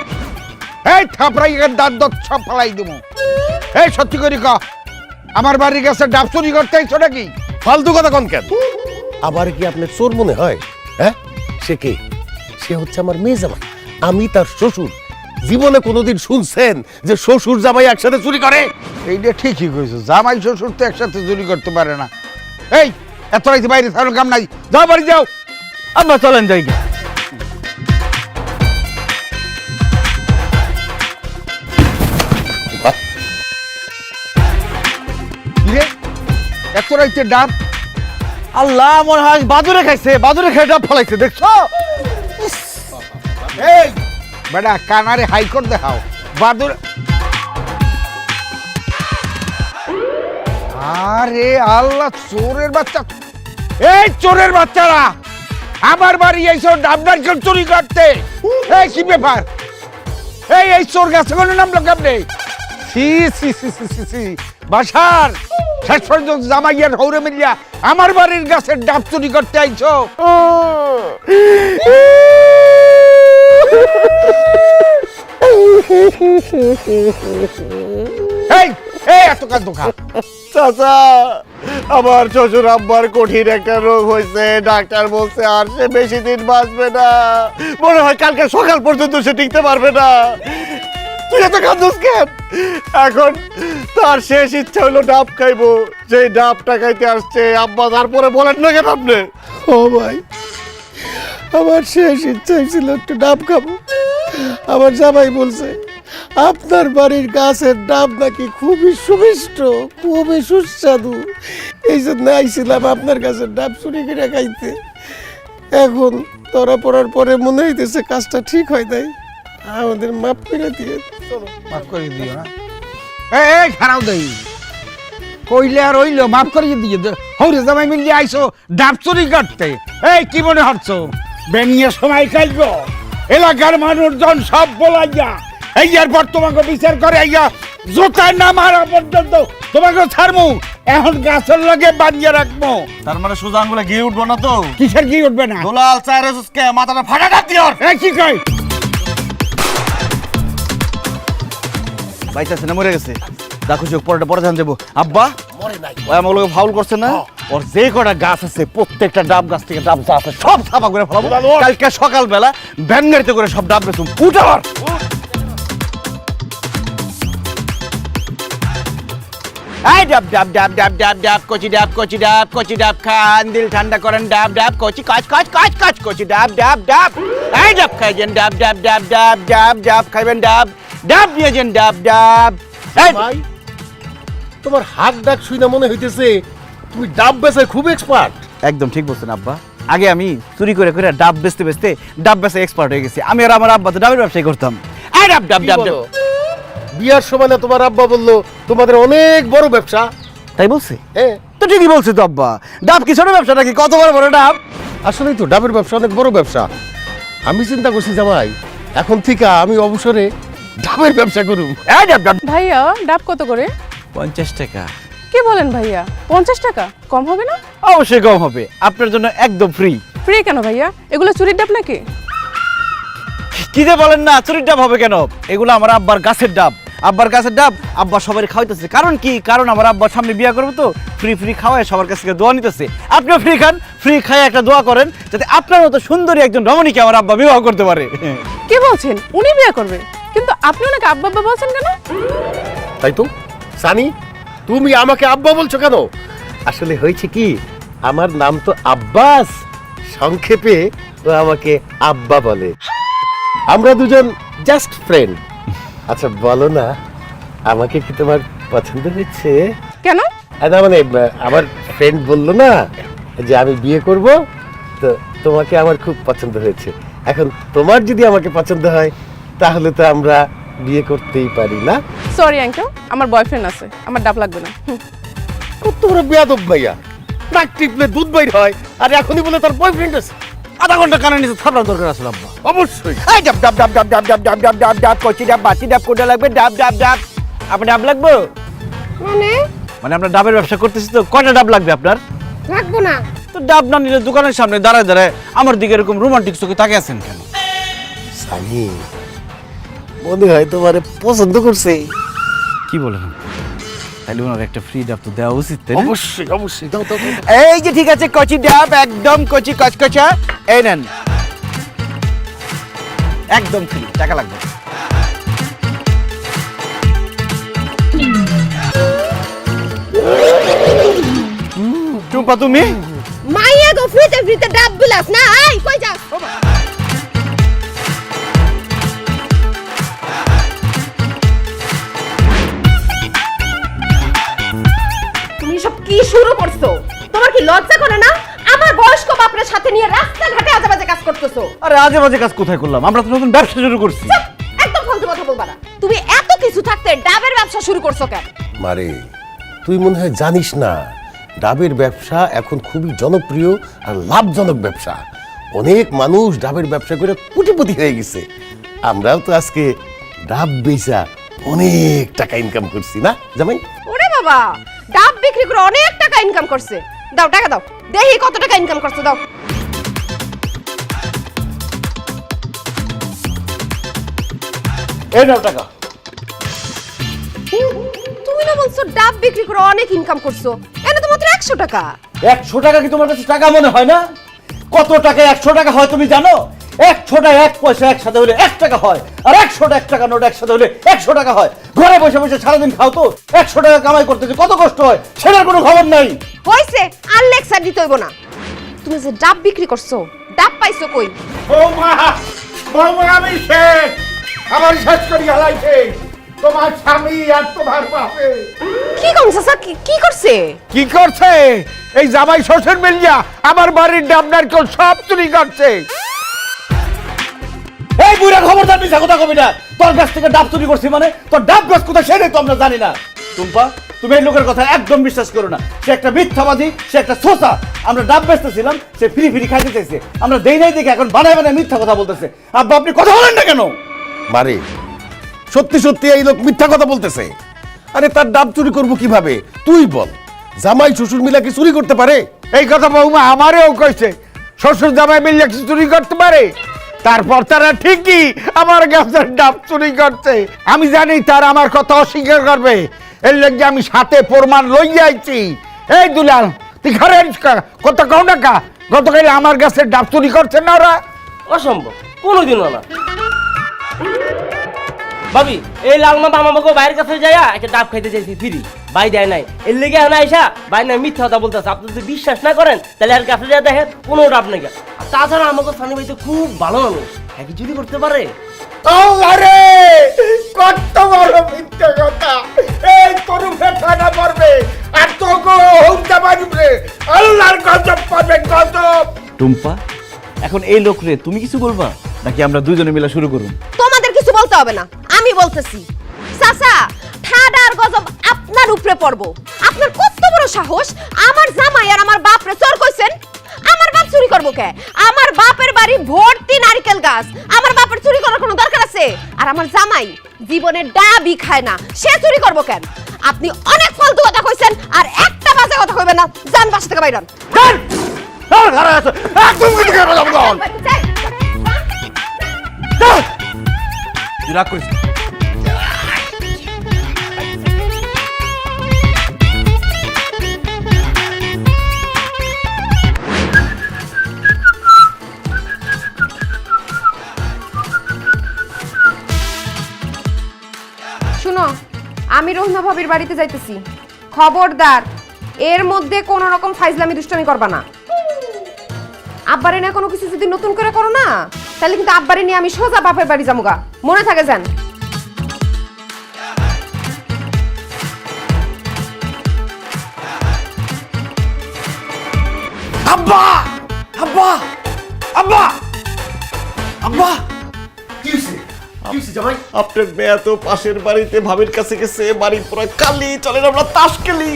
এই থাপড়াই দাঁত দাঁত সব ফালাই দেবো। এই সত্যি করি ক, আমার বাড়ির কাছে ডাব চুরি করতে আইছো নাকি? ফালতু কথা কোন কেন? আবার কি আপনার চোর মনে হয়? হ্যাঁ, সে কে? সে হচ্ছে আমার মেয়ে জামাই, আমি তার শ্বশুর। জীবনে কোনোদিন শুনছেন যে শ্বশুর জামাই একসাথে চুরি করে? এইটা ঠিকই কইছো, জামাই শ্বশুর তো একসাথে চুরি করতে পারে না। এই এত রাইতে বাইরে থাকার কাম নাই, যাও বাড়ি যাও। আমরা চলেন জায়গা। কিরে, এত রাইতে ডাব? আল্লাহ, মনে হয় বাদুরে খাইছে, বাদুরে খেয়ে ডাব ফলাইছে, দেখছো? এই বেটা কানারে হাইকোর্ট দেখাও বাদুর। আরে আল্লাহ, চোরের বাচ্চা! এই চোরের বাচ্চারা আমার বাড়ি এইসব ডাব নারকেল চুরি করতে! এই কি ব্যাপার? এই এই চোর গাছে কোনো নামলো কেমনে? সি সি সি সি সি সি বাসার শেষ পর্যন্ত জামাইয়ার হৌরে মিলিয়া আমার বাড়ির গাছের ডাব চুরি করতে আইছো। এই এই এত কাঁদো খা। চাচা, আমার শ্বশুর আব্বার কঠিন একটা রোগ হয়েছে, ডাক্তার বলছে আর সে বেশি দিন বাঁচবে না। মনে হয় কালকে সকাল পর্যন্ত সে টিকতে পারবে না। তুই এত কাঁদছিস কেন? এখন তার শেষ ইচ্ছা হলো ডাব খাইবো, সেই ডাবটা খাইতে আসছে। আব্বা তারপরে বলেন না কেন আপনি? ও ভাই, আমার শেষ ইচ্ছা ছিল একটু ডাব খাবো। আমার জামাই বলছে আপনার বাড়ির গাছের ডাব নাকি খুবই সুমিষ্ট, খুবই সুস্বাদু। এই জন্য আইছিলাম আপনার গাছের ডাব চুরি করে খাইতে। এখন ধরা পড়ার পরে মনে হইতেছে কাজটা ঠিক হয় নাই। আমাদের মাফ করে দিয়ে চলো। মাফ করে দিও না। এই খারাপ দেই কইলে আর হইলো, মাফ করে দিয়ে হৌরে জামাই মিলিয়ে আইছো ডাব চুরি করতে। এই কি মনে হচ্ছ বেনিয়ে সময় কাটব? এলাকার মানুষজন সব বলাইয়া এই এরপর তোমাকে বিচার করে আইয়া জোতার না মারা পর্যন্ত তোমাকে ছাড়মু, এখন গাছের লগে বাঁধিয়ে রাখবো। তার মানে সোজা আঙ্গুলে গিয়ে উঠবো না তো? কিসের কি উঠবে না? দোলাল চায়ের সুস্কে মাথাটা ফাটা ডাক দিও। এই কি কই? বাইচাছে না মরে গেছে? দেখো চোখ পরে পরে ধান দেবো। আব্বা মরে নাই। ওই আমার লোকে ফাউল করছে না? ওর যে কটা গাছ আছে প্রত্যেকটা ডাব গাছ থেকে ডাব যা আছে সব ছাপা করে ফেলাবো। কালকে সকালবেলা ভ্যান গাড়িতে করে সব ডাব বেচুম। উঠাবার এই ডাব ডাব ডাব ডাব ডাব ডাব কচি ডাব কচি ডাব কচি ডাব খান, দিল ঠান্ডা করেন ডাব ডাব কচি কাচ কাচ কাচ কাচ কচি ডাব ডাব ডাব। এই ডাব খাইছেন ডাব ডাব ডাব ডাব ডাব ডাব খাইবেন ডাব ডাব নিয়েছেন ডাব ডাব। এই ভাই তোমার হাত ডাক শুই না মনে হইতেছে তুমি ডাব বেচায় খুব এক্সপার্ট। একদম ঠিক বলছেন আব্বা। আগে আমি চুরি করে করে ডাব বেচতে বেচতে ডাব বেচে এক্সপার্ট হয়ে গেছি। আমি আর আমার আব্বা তো ডাবের ব্যবসায়ী করতাম। এই ডাব ডাব ডাব ডাব। বিয়ার সময় না তোমার আব্বা বললো তোমাদের অনেক বড় ব্যবসা। তাই বলছে? হ্যাঁ তো ঠিকই বলছে তো আব্বা। ডাব কি ছোট ব্যবসা নাকি? কত বড় বড় ডাব। আসলেই তো ডাবের ব্যবসা অনেক বড় ব্যবসা। আমি চিন্তা করছি জামাই এখন থেকে আমি অবসরে ডাবের ব্যবসা করুম। এই ডাব ডাব। ভাইয়া ডাব কত করে? 50 টাকা। কি বলেন ভাইয়া, 50 টাকা কম হবে না? অবশ্যই কম হবে, আপনার জন্য একদম ফ্রি। ফ্রি কেন ভাইয়া? এগুলো চুরির ডাব নাকি? কি যে বলেন না, চুরির ডাব হবে কেন? এগুলো আমার আব্বার গাছের ডাব। আব্বার গাছের ডাব আব্বা সবাই খাওয়াইতেছে। কারণ কি? কারণ আমার আব্বার সামনে বিয়ে করবো তো ফ্রি ফ্রি খাওয়ায় সবার কাছ থেকে দোয়া নিতেছে। আপনিও ফ্রি খান, ফ্রি খায় একটা দোয়া করেন যাতে আপনার মতো সুন্দরী একজন রমণীকে আমার আব্বা বিবাহ করতে পারে। কি বলছেন? উনি বিয়ে করবে? কিন্তু আপনি ওনাকে আব্বা আব্বা বলছেন কেন? তাই তো সানি, তুমি আমাকে আব্বা বলছো কেন? আসলে হয়েছে কি, আমার নাম তো আব্বাস, সংক্ষেপে ও আমাকে আব্বা বলে। আমরা দুজন জাস্ট ফ্রেন্ড। আচ্ছা বলো না, আমাকে কি তোমার পছন্দ হচ্ছে? কেন? না মানে আমার ফ্রেন্ড বললো না যে আমি বিয়ে করব, তো তোমাকে আমার খুব পছন্দ হয়েছে। এখন তোমার যদি আমাকে পছন্দ হয় তাহলে তো আমরা বিয়ে করতেই পারি না? সরি আঙ্কেল, আমার বয়ফ্রেন্ড আছে, আমার ডাব লাগবে না। কত বড় বেয়াদব ভাইয়া, নাক টিপলে দুধ বাইর হয় আর এখনই বলে তার বয়ফ্রেন্ড আছে। আধা ঘন্টা কানে নিচে থাপড়ার দরকার আছে আব্বা। অবশ্যই। এই ডাব ডাব ডাব ডাব ডাব ডাব ডাব ডাব ডাব ডাব কচি ডাব বাতি ডাব কোটা লাগবে ডাব ডাব ডাব। আপনার ডাব লাগবে? মানে আমরা ডাবের ব্যবসা করতেছি তো কয়টা ডাব লাগবে আপনার? রাখবো না। তো ডাব না নিলে দোকানের সামনে দাঁড়ায় দাঁড়ায় আমার দিকে এরকম রোমান্টিক চোখে তাকিয়ে আছেন কেন? সানি মনে হয় তোমারে পছন্দ করছে। কি বলেন? তাহলে ওনার একটা ফ্রি ডাব তো দেওয়া উচিত, তাই না? অবশ্যই অবশ্যই, দাও দাও দাও। এই যে ঠিক আছে কচি ডাব একদম কচি কচকচা। এই নেন একদম ফ্রি, টাকা লাগবে। টুম্পা তুমি মাইয়া গো ফ্রিতে ফ্রিতে ডাব বিলাস না। এই কই যাস? তুমি সব কি শুরু করছো? তোমার কি লজ্জা করে না? আমার বয়স্ক বাপের সাথে নিয়ে রাস্তাঘাটে আজেবাজে কাজ করতেছো। আরে আজে বাজে কাজ কোথায় করলাম? আমরা তো নতুন ব্যবসা শুরু করছি। চুপ! একদম ফালতু কথা বলবা না। তুমি এত কিছু থাকতে ডাবের ব্যবসা শুরু করছো কেন? মারে তুই মনে হয় জানিস না, ডাবের ব্যবসা এখন খুবই জনপ্রিয় আর লাভজনক ব্যবসা। অনেক মানুষ ডাবের ব্যবসা করে কোটিপতি হয়ে গেছে। আমরাও তো আজকে ডাব বেচা অনেক টাকা ইনকাম করছি না জামাই? ওরে বাবা, ডাব বিক্রি করে অনেক টাকা ইনকাম করছে। দাও টাকা দাও, দেখি কত টাকা ইনকাম করছো। দাও। এই নাও টাকা। তুমি না বলছো ডাব বিক্রি করে অনেক ইনকাম করছো, এনে তো মাত্র 100 টাকা। 100 টাকা কি তোমার কাছে টাকা মনে হয় না? কত টাকা 100 টাকা হয় তুমি জানো? 100টা 1 পয়সা একসাথে হলে 1 টাকা হয়, আর 100টা 1 টাকা নোট একসাথে হলে 100 টাকা হয়। ঘরে বসে বসে সারাদিন খাও তো 100 টাকা কামাই করতে যে কত কষ্ট হয় সেটার কোনো খবর নাই। হইছে, আর লেকচার দিতে হইব না। তুমি যে ডাব বিক্রি করছো, ডাব পাইছো কই? বৌমা বৌমা আমি শেষ, আমার শেষ করি হালাইছে তোমার স্বামী আর তোমার বাপে। কি কোন চাচা, কি করছে? কি করছে? এই জামাই শ্বশুর মিলিয়া আমার বাড়ির ডাব নারকেল সব চুরি করছে। এই বুড়া খবরদার মিছা কথা কবি না। তোর কাছ থেকে ডাব চুরি করছি মানে তোর ডাব গাছ কোথায় সেটাই তো আমরা জানি না। টুম্পা তুমি এই লোকের কথা একদম বিশ্বাস করো না। সে একটা মিথ্যাবাদী, সে একটা সোসা। আমরা ডাব বেচতেছিলাম, সে ফ্রি ফ্রি খাইতে চাইছে। আমরা দেই নাই দেখে এখন বানায় বানায় মিথ্যা কথা বলতেছে। আব্বা আপনি কথা বলেন না কেন? মারে সত্যি সত্যি এই লোক মিথ্যা কথা বলতেছে। আরে তার ডাব চুরি করবো কিভাবে তুই বল? জামাই শ্বশুর মিলা কি চুরি করতে পারে? এই কথা বৌমা আমারেও কইছে, শ্বশুর জামাই মিলে কি চুরি করতে পারে? তারপর তারা ঠিকই আমার গাছের ডাব চুরি করছে। আমি জানি তার আমার কথা অস্বীকার করবে, এর লেগে আমি সাথে প্রমাণ লইয়া আইছি। এই দুলাল, তুই ঘরে কত কও না কা, গতকাল আমার গাছের ডাব চুরি করছে না ওরা? অসম্ভব, কোনোদিনও না। ভাবি, এই লাল মাথা আমাকে বাইরের কাছে যাইয়া একটা ডাব খাইতে চাইছি ফ্রি, বাই দেয় নাই। এর লেগে এখন আইসা বাই না মিথ্যা কথা বলতেছে। আপনি যদি বিশ্বাস না করেন তাহলে আর কাছে যা দেখেন কোনো ডাব নাই। আর তাছাড়া আমাকে সানি ভাই তো খুব ভালো মানুষ, হ্যাঁ কি চুরি করতে পারে? আরে কত বড় মিথ্যা কথা! এই তরু ফেটানা পড়বে আর তোকে হুমকা মারবে, আল্লাহর গজব পাবে, গজব। টুম্পা, এখন এই লোক রে তুমি কিছু বলবা নাকি আমরা দুজনে মিলে শুরু করুন? তোমাদের কিছু বলতে হবে না, আমি বলতেছি। চাচা, ঠাডা আর গজব আপনার উপরে পড়বো। আপনার কত বড় সাহস আমার জামাই আর আমার বাপরে চোর কইছেন? আমার বাপ চুরি করবো কে? আমার বাপের বাড়ি ভর্তি নারকেল গাছ, আমার বাপের চুরি করার কোনো দরকার আছে? আর আমার জামাই জীবনে ডাবই খায় না, সে চুরি করবো কেন? আপনি অনেক ফালতু কথা কইছেন আর একটা বাজে কথা কইবেন না। যান বাসা থেকে বাইরন। রাগ করিস না। শুনো, আমি রহিমা ভাবির বাড়িতে যাইতেছি। খবরদার এর মধ্যে কোন রকম ফাইজলামি দুষ্টামি করবা না। আব্বারে না কোনো কিছু যদি নতুন করে করো না, তাহলে কিন্তু আব্বারে নিয়ে আমি সোজা বাপের বাড়ি যামুগা, মনে থাকে যান। আব্বা, আব্বা, আব্বা, আব্বা, কি হইছে জামাই? আপনার মেয়ে তো পাশের বাড়িতে ভাবির কাছে গেছে, বাড়ি পুরো কালি, চলেন আমরা তাস খেলি।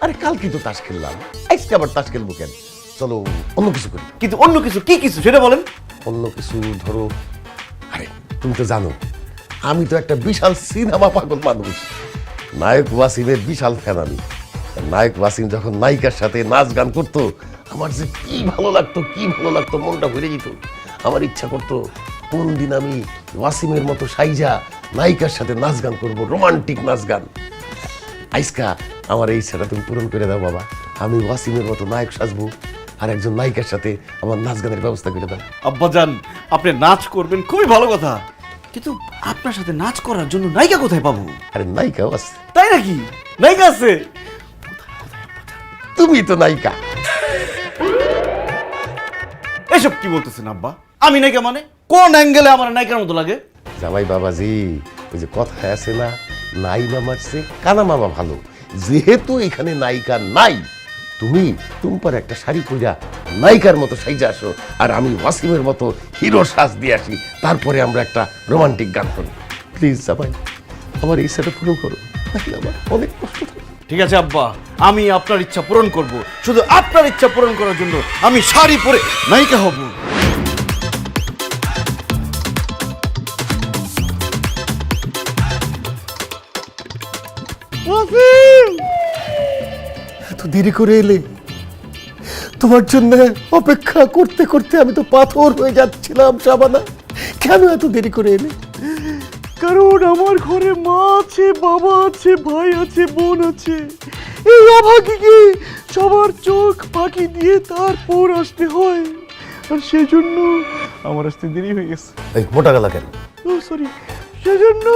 আরে কালকে তো তাস খেললাম, আজকে আবার তাস খেলবো কেন? চলো অন্য কিছু করি। কিন্তু অন্য কিছু কি কিছু সেটা বলেন। অন্য কিছু ধরো, আরে তুমি তো জানো আমি তো একটা বিশাল সিনেমা পাগল মানুষ। নায়ক ওয়াসিমের বিশাল ফ্যান আমি। নায়ক ওয়াসিম যখন নায়িকার সাথে নাচ গান করতো, আমার যে কি ভালো লাগতো, কি ভালো লাগতো, মনটা ভরে যেত। আমার ইচ্ছা করতো কোন দিন আমি ওয়াসিমের মতো সাইজা নায়িকার সাথে নাচ গান করবো, রোমান্টিক নাচ গান। আইসকা আমার এই ইচ্ছাটা তুমি পূরণ করে দাও বাবা। আমি ওয়াসিমের মতো নায়ক সাজবো আর একজন নায়িকার সাথে আমার নাচ গানের ব্যবস্থা করে দাও। আব্বাজান, আপনি নাচ করবেন খুবই ভালো কথা, কিন্তু আপনার সাথে নাচ করার জন্য নায়িকা কোথায় পাবো? আরে নায়িকাও আছে। তাই নাকি? নায়িকা আছে? তুমি তো নায়িকা। এসব কি বলতেছেন আব্বা? আমি নায়িকা মানে? কোন অ্যাঙ্গেলে আমার নায়িকার মতো লাগে? জামাই বাবাজি, ওই যে কথায় আছে না, নাই মামার চেয়ে কানা মামা ভালো। যেহেতু এখানে নায়িকা নাই, তুমি টুম্পার একটা শাড়ি পরা নায়িকার মতো সাইজে আসো, আর আমি ওয়াসিমের মতো হিরো সাজ দিয়ে আসি। তারপরে আমরা একটা রোমান্টিক গান করি। প্লিজ জামাই, আমার এই ইচ্ছাটা পূরণ করো, নাহলে আমার অনেক কষ্ট থাকে। ঠিক আছে আব্বা, আমি আপনার ইচ্ছা পূরণ করব। শুধু আপনার ইচ্ছা পূরণ করার জন্য আমি শাড়ি পরে নায়িকা হব। এত দেরি করে এলে? তোমার জন্য অপেক্ষা করতে করতে আমি তো পাথর হয়ে যাচ্ছিলাম শাবানা। কেন এত দেরি করে এলে? কারণ আমার ঘরে মা আছে, বাবা আছে, ভাই আছে, বোন আছে। এই অভাগীকে সবার চোখ ফাঁকি দিয়ে তারপর আসতে হয়, আর সেজন্য আমার আসতে দেরি হয়ে গেছে। এই মোটা গলা কেন? ও সরি, সেজন্য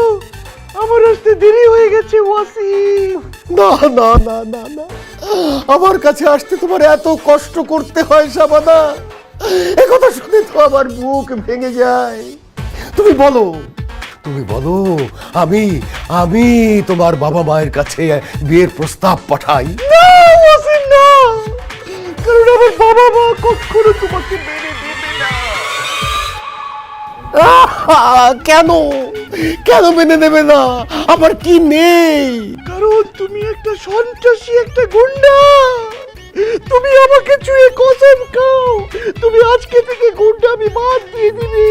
আমার আসতে দেরি হয়ে গেছে ওয়াসিম। না না না না না, আমার কাছে আসতে তোমার এত কষ্ট করতে হয় শাবানা? একথা শুনে তো আমার বুক ভেঙে যায়। তুমি বলো, তুমি বলো, আমি আমি তোমার বাবা মায়ের কাছে বিয়ের প্রস্তাব পাঠাই? না ওয়াসিম, না, কারণ আমার বাবা মা কখনো তোমাকে মেনে দেবে না। কেন কেন মেনে নেবে না? আমার কি নেই? কারণ তুমি একটা সন্ত্রাসী, একটা গুন্ডা। তুমি আমাকে ছুঁয়ে কসম খাও, তুমি আজকে থেকে গুন্ডা আমি বাদ দিয়ে দিবি।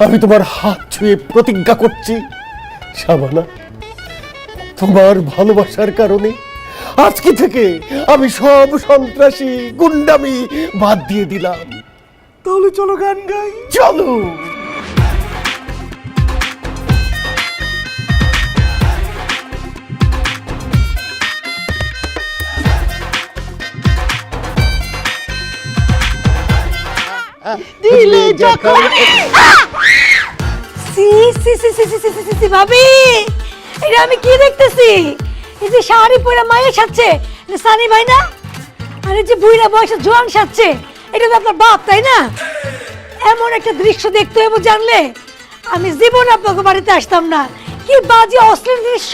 আমি তোমার হাত ছুঁয়ে প্রতিজ্ঞা করছি, শাবানা, তোমার ভালোবাসার কারণে আজকে থেকে আমি সব সন্ত্রাসী গুন্ডামি বাদ দিয়ে দিলাম। তাহলে চলো গান গাই। চলো। দিলে যখন সি সি সি সি সি সি সি ভাবি, এটা আমি কি দেখতেছি? এই যে শাড়ি পরে মায়ের সাজছে, এটা সানি ভাই না? আর এই যে বুইড়া বয়সে জোয়ান সাজছে, এটা তো আপনার বাপ, তাই না? এমন একটা দৃশ্য দেখতে হবে জানলে আমি জীবনে আপনাকে বাড়িতে আসতাম না। কি বাজে অশ্লীল দৃশ্য,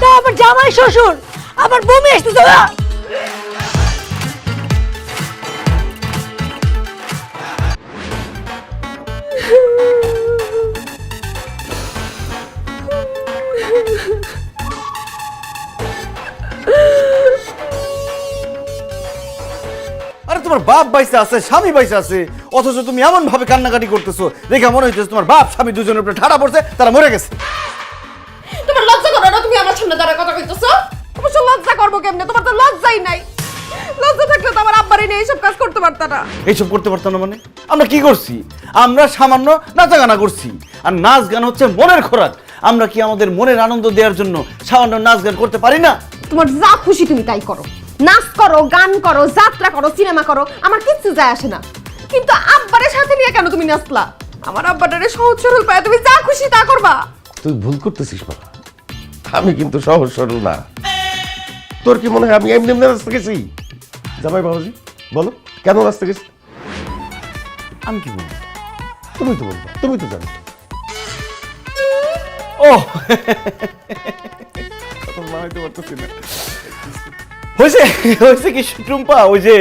তা আবার জামাই শ্বশুর, আবার বমি আসতেছে। আরে তোমার বাপ বাইসে আছে, স্বামী বাইসে আছে, অথচ তুমি এমন ভাবে কান্নাকাটি করতেছো, দেখে মনে হইতেছে তোমার বাপ স্বামী দুজনের উপরে ঠাড়া পড়ছে, তারা মরে গেছে। তোমার লজ্জা করে না? তুমি আমার সামনে দাঁড়া কথা কইতেছো? অবশ্য লজ্জা করবো কেমনে? তোমার তো লজ্জাই নাই। লজ্জা থাকলে তো আমার আব্বারে নিয়ে এইসব কাজ করতে পারতা না। এইসব করতে পারতাম না মানে? আমরা কি করছি? আমরা সামান্য নাচা গানা করছি, আর নাচ গান হচ্ছে মনের খোরাক। আমরা কি আমাদের মনের আনন্দ দেওয়ার জন্য সামান্য নাচ গান করতে পারি না? তোমার যা খুশি তুমি তাই করো, নাচ করো, গান করো, যাত্রা করো, সিনেমা করো, আমার কিচ্ছু যায় আসে না। কিন্তু আব্বারের সাথে নিয়ে কেন তুমি নাচলা? আমার আব্বাটারে সহজ সরল পায়, তুমি যা খুশি তা করবা। তুই ভুল করতেছিস বাবা, আমি কিন্তু সহজ সরল না। তোর কি মনে হয় আমি এমনি এমনি রাস্তা গেছি? জামাই বাবাজি বলো, কেন রাস্তা গেছি? আমি কি বলবো? তুমি তো বলবা, তুমি তো জানো। ও কথা মারাইতে পারতেছি না। হয়েছে হয়েছে কি টুম্পা, ওই যে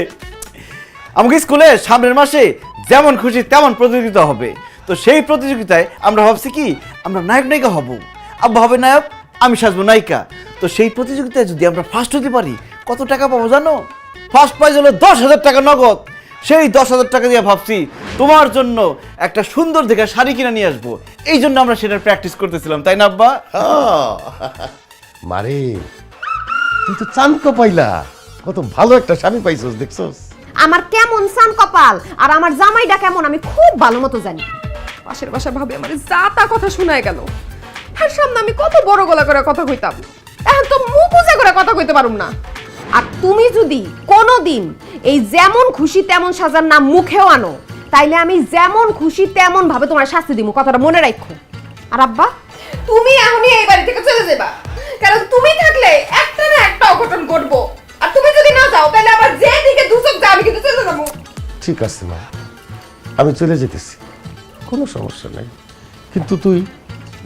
আমাকে স্কুলে সামনের মাসে যেমন খুশি তেমন প্রতিযোগিতা হবে, তো সেই প্রতিযোগিতায় আমরা ভাবছি কি আমরা নায়ক নায়িকা হব। আব্বা হবে নায়ক, আমি সাজবো নায়িকা। তো সেই প্রতিযোগিতায় যদি আমরা ফার্স্ট হতে পারি কত টাকা পাবো জানো? ফার্স্ট প্রাইজ হলো 10,000 টাকা নগদ। সেই 10,000 টাকা দিয়ে ভাবছি তোমার জন্য একটা সুন্দর দেখে শাড়ি কিনে নিয়ে আসবো। এই জন্য আমরা সেটার প্র্যাকটিস করতেছিলাম, তাই না আব্বা? মারে, তুই তো চানকো পাইলা, কত ভালো একটা স্বামী পাইছস, দেখছস? আমার কেমন সান কপাল, আর আমার জামাইটা কেমন আমি খুব ভালো মতো জানি। পাশের বাসায় ভাবে আমার যা তা কথা শোনায় গেল, আর সামনে আমি কত বড় গলা করে কথা কইতাম, এখন তো মুখ উঁচা করে কথা কইতে পারুম না। আর তুমি যদি কোনোদিন এই যেমন খুশি তেমন সাজার নাম মুখেও আনো, তাইলে আমি যেমন খুশি তেমন ভাবে তোমার শাস্তি দিব, কথাটা মনে রাখো। আর আব্বা, তুমি এখনই এই বাড়ি থেকে চলে যাবা, কারণ তুমি থাকলে একটা না একটা অঘটন ঘটবো, আর তুমি যদি না যাও তাহলে আবার যে দিকে দুচোখ যায় আমি কিন্তু চলে যাবো। ঠিক আছে মা, আমি চলে যেতেছি, কোনো সমস্যা নাই। কিন্তু তুই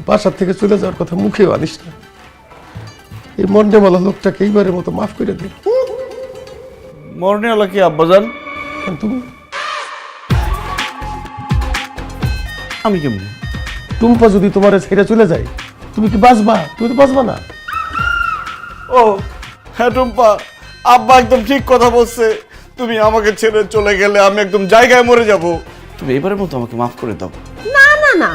বাসার থেকে চলে যাওয়ার কথা মুখেও আনিস না। এই মন্ডেমালা লোকটাকে এইবারের মতো মাফ করে দে। মরণে হলো কি আব্বাজান? আর তুমি আমি কেমনে? টুম্পা যদি তোমার ছেড়ে চলে যায় তুমি কি বাঁচবা? তুমি তো বাঁচবা না। ও হ্যাঁ টুম্পা, আব্বা একদম ঠিক কথা বলছে। তুমি আমাকে ছেড়ে চলে গেলে আমি একদম জায়গায় মরে যাব। তুমি এবারের মতো আমাকে মাফ করে দাও। না না না,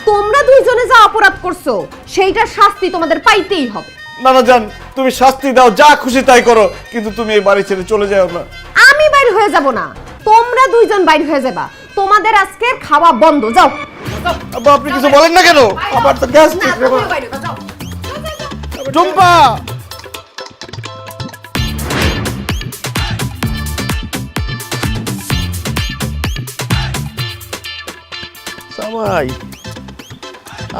তোমরা দুইজনে যা অপরাধ করছো সেইটার শাস্তি তোমাদের পাইতেই হবে। না না জান, তুমি শাস্তি দাও, যা খুশি তাই করো, কিন্তু তুমি এই বাড়ি ছেড়ে চলে যাও না। আমি বাইর হয়ে যাব না, তোমরা দুইজন বাইর হয়ে যাবা। তোমাদের আজকে খাওয়া বন্ধ, যাও। আব্বা আপনি কিছু বলেন না কেন? আমার তো গ্যাস না, তুমিও বাইর হবা, যাও। টুম্পা জামাই,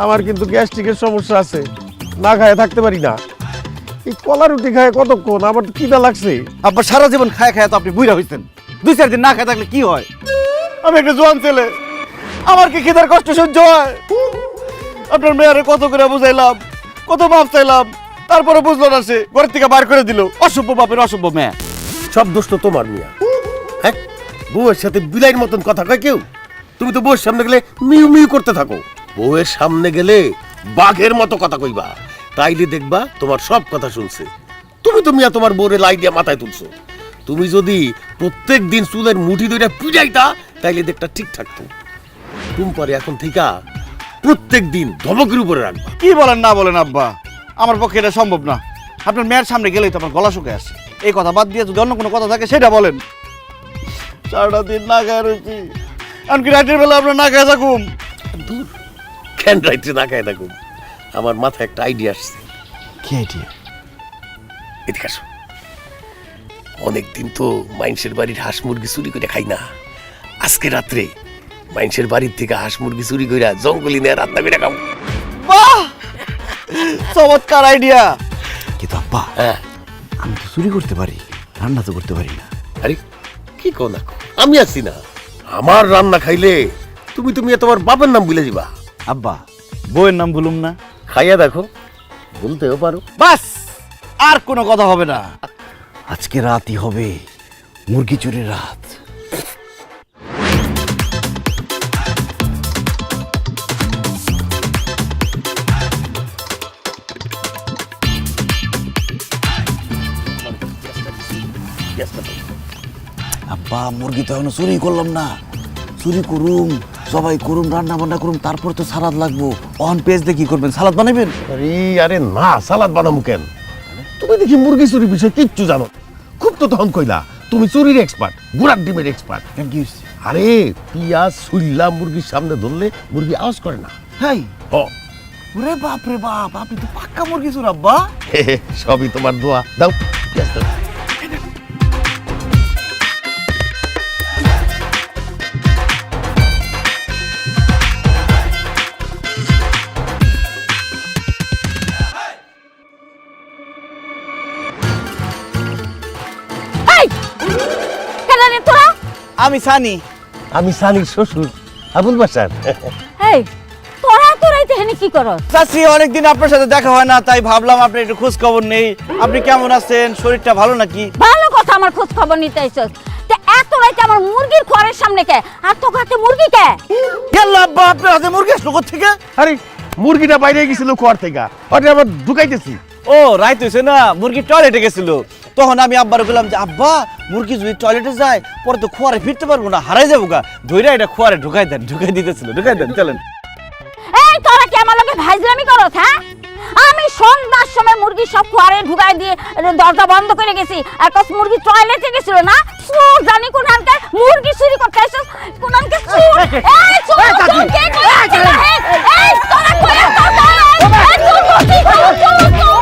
আমার কিন্তু গ্যাস্ট্রিকের সমস্যা আছে, না খায় থাকতে পারি না। এই কলা রুটি খায় কতক্ষণ, আমার তো খিদা লাগছে। আব্বা সারা জীবন খায় খায় তো আপনি বুইড়া হইছেন, 2-4 দিন না খায় থাকলে কি হয়? আমি একটা জোয়ান ছেলে, আমার কি খিদার কষ্ট সহ্য হয়? আপনার মেয়ারে কত করে বুঝাইলাম, কত মাপ চাইলাম, তারপরে বুঝলো না, সে ঘরের থেকে বার করে দিল। অসভ্য বাপের অসভ্য মেয়ে। সব দোষ তো তোমার মিয়া। হ্যাঁ, বউয়ের সাথে বিলাইয়ের মতন কথা কয় কেউ? তুমি তো বউয়ের সামনে গেলে মিউ মিউ করতে থাকো, বউয়ের সামনে গেলে বাঘের মতো কথা কইবা, তাইলে দেখবা তোমার সব কথা শুনছে। তুমি তো মিয়া তোমার বউরে লাই দিয়া মাথায় তুলছো। তুমি যদি প্রত্যেক দিন চুলের মুঠি ধরে পিটাইতা তাইলে দেখটা ঠিক থাকতো। টুম্পারে এখন থেকে প্রত্যেক দিন ধমকের উপরে রাখবা। কি বলেন না বলেন আব্বা, আমার পক্ষে এটা সম্ভব না। আপনার মেয়ের সামনে গেলেই তো আমার গলা শুকে আসে। এই কথা বাদ দিয়ে যদি অন্য কোনো কথা থাকে সেটা বলেন। সারাটা দিন না খায় রয়েছি, এমনকি রাতের বেলা আপনার না খায় থাকুম। দূর, কেন রাইতে না খায় থাকুন? আমার মাথায় একটা আইডিয়া আসছে। কি আইডিয়া? এদিকে আসো। অনেকদিন তো মাইনসের বাড়ির হাঁস মুরগি চুরি করে খাই না। আজকে রাত্রে মাইনসের বাড়ির থেকে হাঁস মুরগি চুরি করে জঙ্গলি নিয়ে রান্না করে খাবো। বাহ, চমৎকার আইডিয়া। কিন্তু আব্বা, হ্যাঁ, আমি তো চুরি করতে পারি, রান্না তো করতে পারি না। আরে কি কো না কো, আমি আছি না। আমার রান্না খাইলে তুমি তোমার বাবার নাম ভুলে যাবা। আব্বা, বউয়ের নাম বলুম না? খাইয়া দেখো, বলতেও পারো। বাস, আর কোনো কথা হবে না। আজকে রাতই হবে মুরগি চুরির রাত। আব্বা, মুরগি তো এখনো চুরি করলাম না। চুরি করুম, সবাই করুম, রান্না বান্না করুম, তারপর তো সালাদ লাগবো। অন পেজ দিয়ে কি করবেন? সালাদ বানাবেন? আরে না, সালাদ বানাবো কেন? তুমি দেখি মুরগি চুরির বিষয়ে কিচ্ছু জানো। খুব তো তখন কইলা তুমি চুরির এক্সপার্ট, গুড়ার ডিমের এক্সপার্ট। কেন, কি হয়েছে? আরে পিয়াজ শুইলা মুরগির সামনে ধরলে মুরগি আওয়াজ করে না। হাই, ও ওরে বাপ রে বাপ, আপনি তো পাক্কা মুরগি চোর আব্বা। সবই তোমার দোয়া। দাও পিয়াজ দাও। এই কেন রে তোরা? আমি সানি। আমি সানির শ্বশুর আবুল বাসার। এই তোরা তোরাইতে হেনে কি করস? চাচি, অনেকদিন আপনার সাথে দেখা হয় না, তাই ভাবলাম আপনি একটু খোঁজ খবর নেই। আপনি কেমন আছেন? শরীরটা ভালো নাকি? ভালো কথা, আমার খোঁজ খবর নিতে আইছস। তে এত রাইতে আমার মুরগির খোয়ারের সামনে কে? আর তোর হাতে মুরগি কে? গেল আব্বা, আপনার হাতে মুরগি আসলো থেকে? আরে মুরগিটা বাইরে গেছিল কুয়ার থেকে, ওটা আবার ঢুকাইতেছি। ও রাইত হয়েছে না, মুরগি টয়লেটে গেছিল। তখন আমি আব্বার বললাম যে আব্বা, মুরগি যদি টয়লেটে যায় পরে তো খোয়ারে ফিরতে পারবো না, হারাই যাবো গা। ধৈরা এটা খোয়ারে ঢুকাই দেন, ঢুকাই দিতেছিল। ঢুকাই দেন, চলেন। এই তোরা কি আমার লগে ভাইজলামি করস? হ্যাঁ, আমি সন্ধ্যার সময় মুরগি সব খোয়ারে ঢুকাই দিয়ে দরজা বন্ধ করে গেছি। আর কস মুরগি টয়লেটে গেছিল না? চোর জানি কোন হানকার মুরগি চুরি করতে আইছস। কোন হানকার চোর? এই চোর, চোর কে করছে? এই তোরা কইয়া তো বল। এই চোর করতে চোর।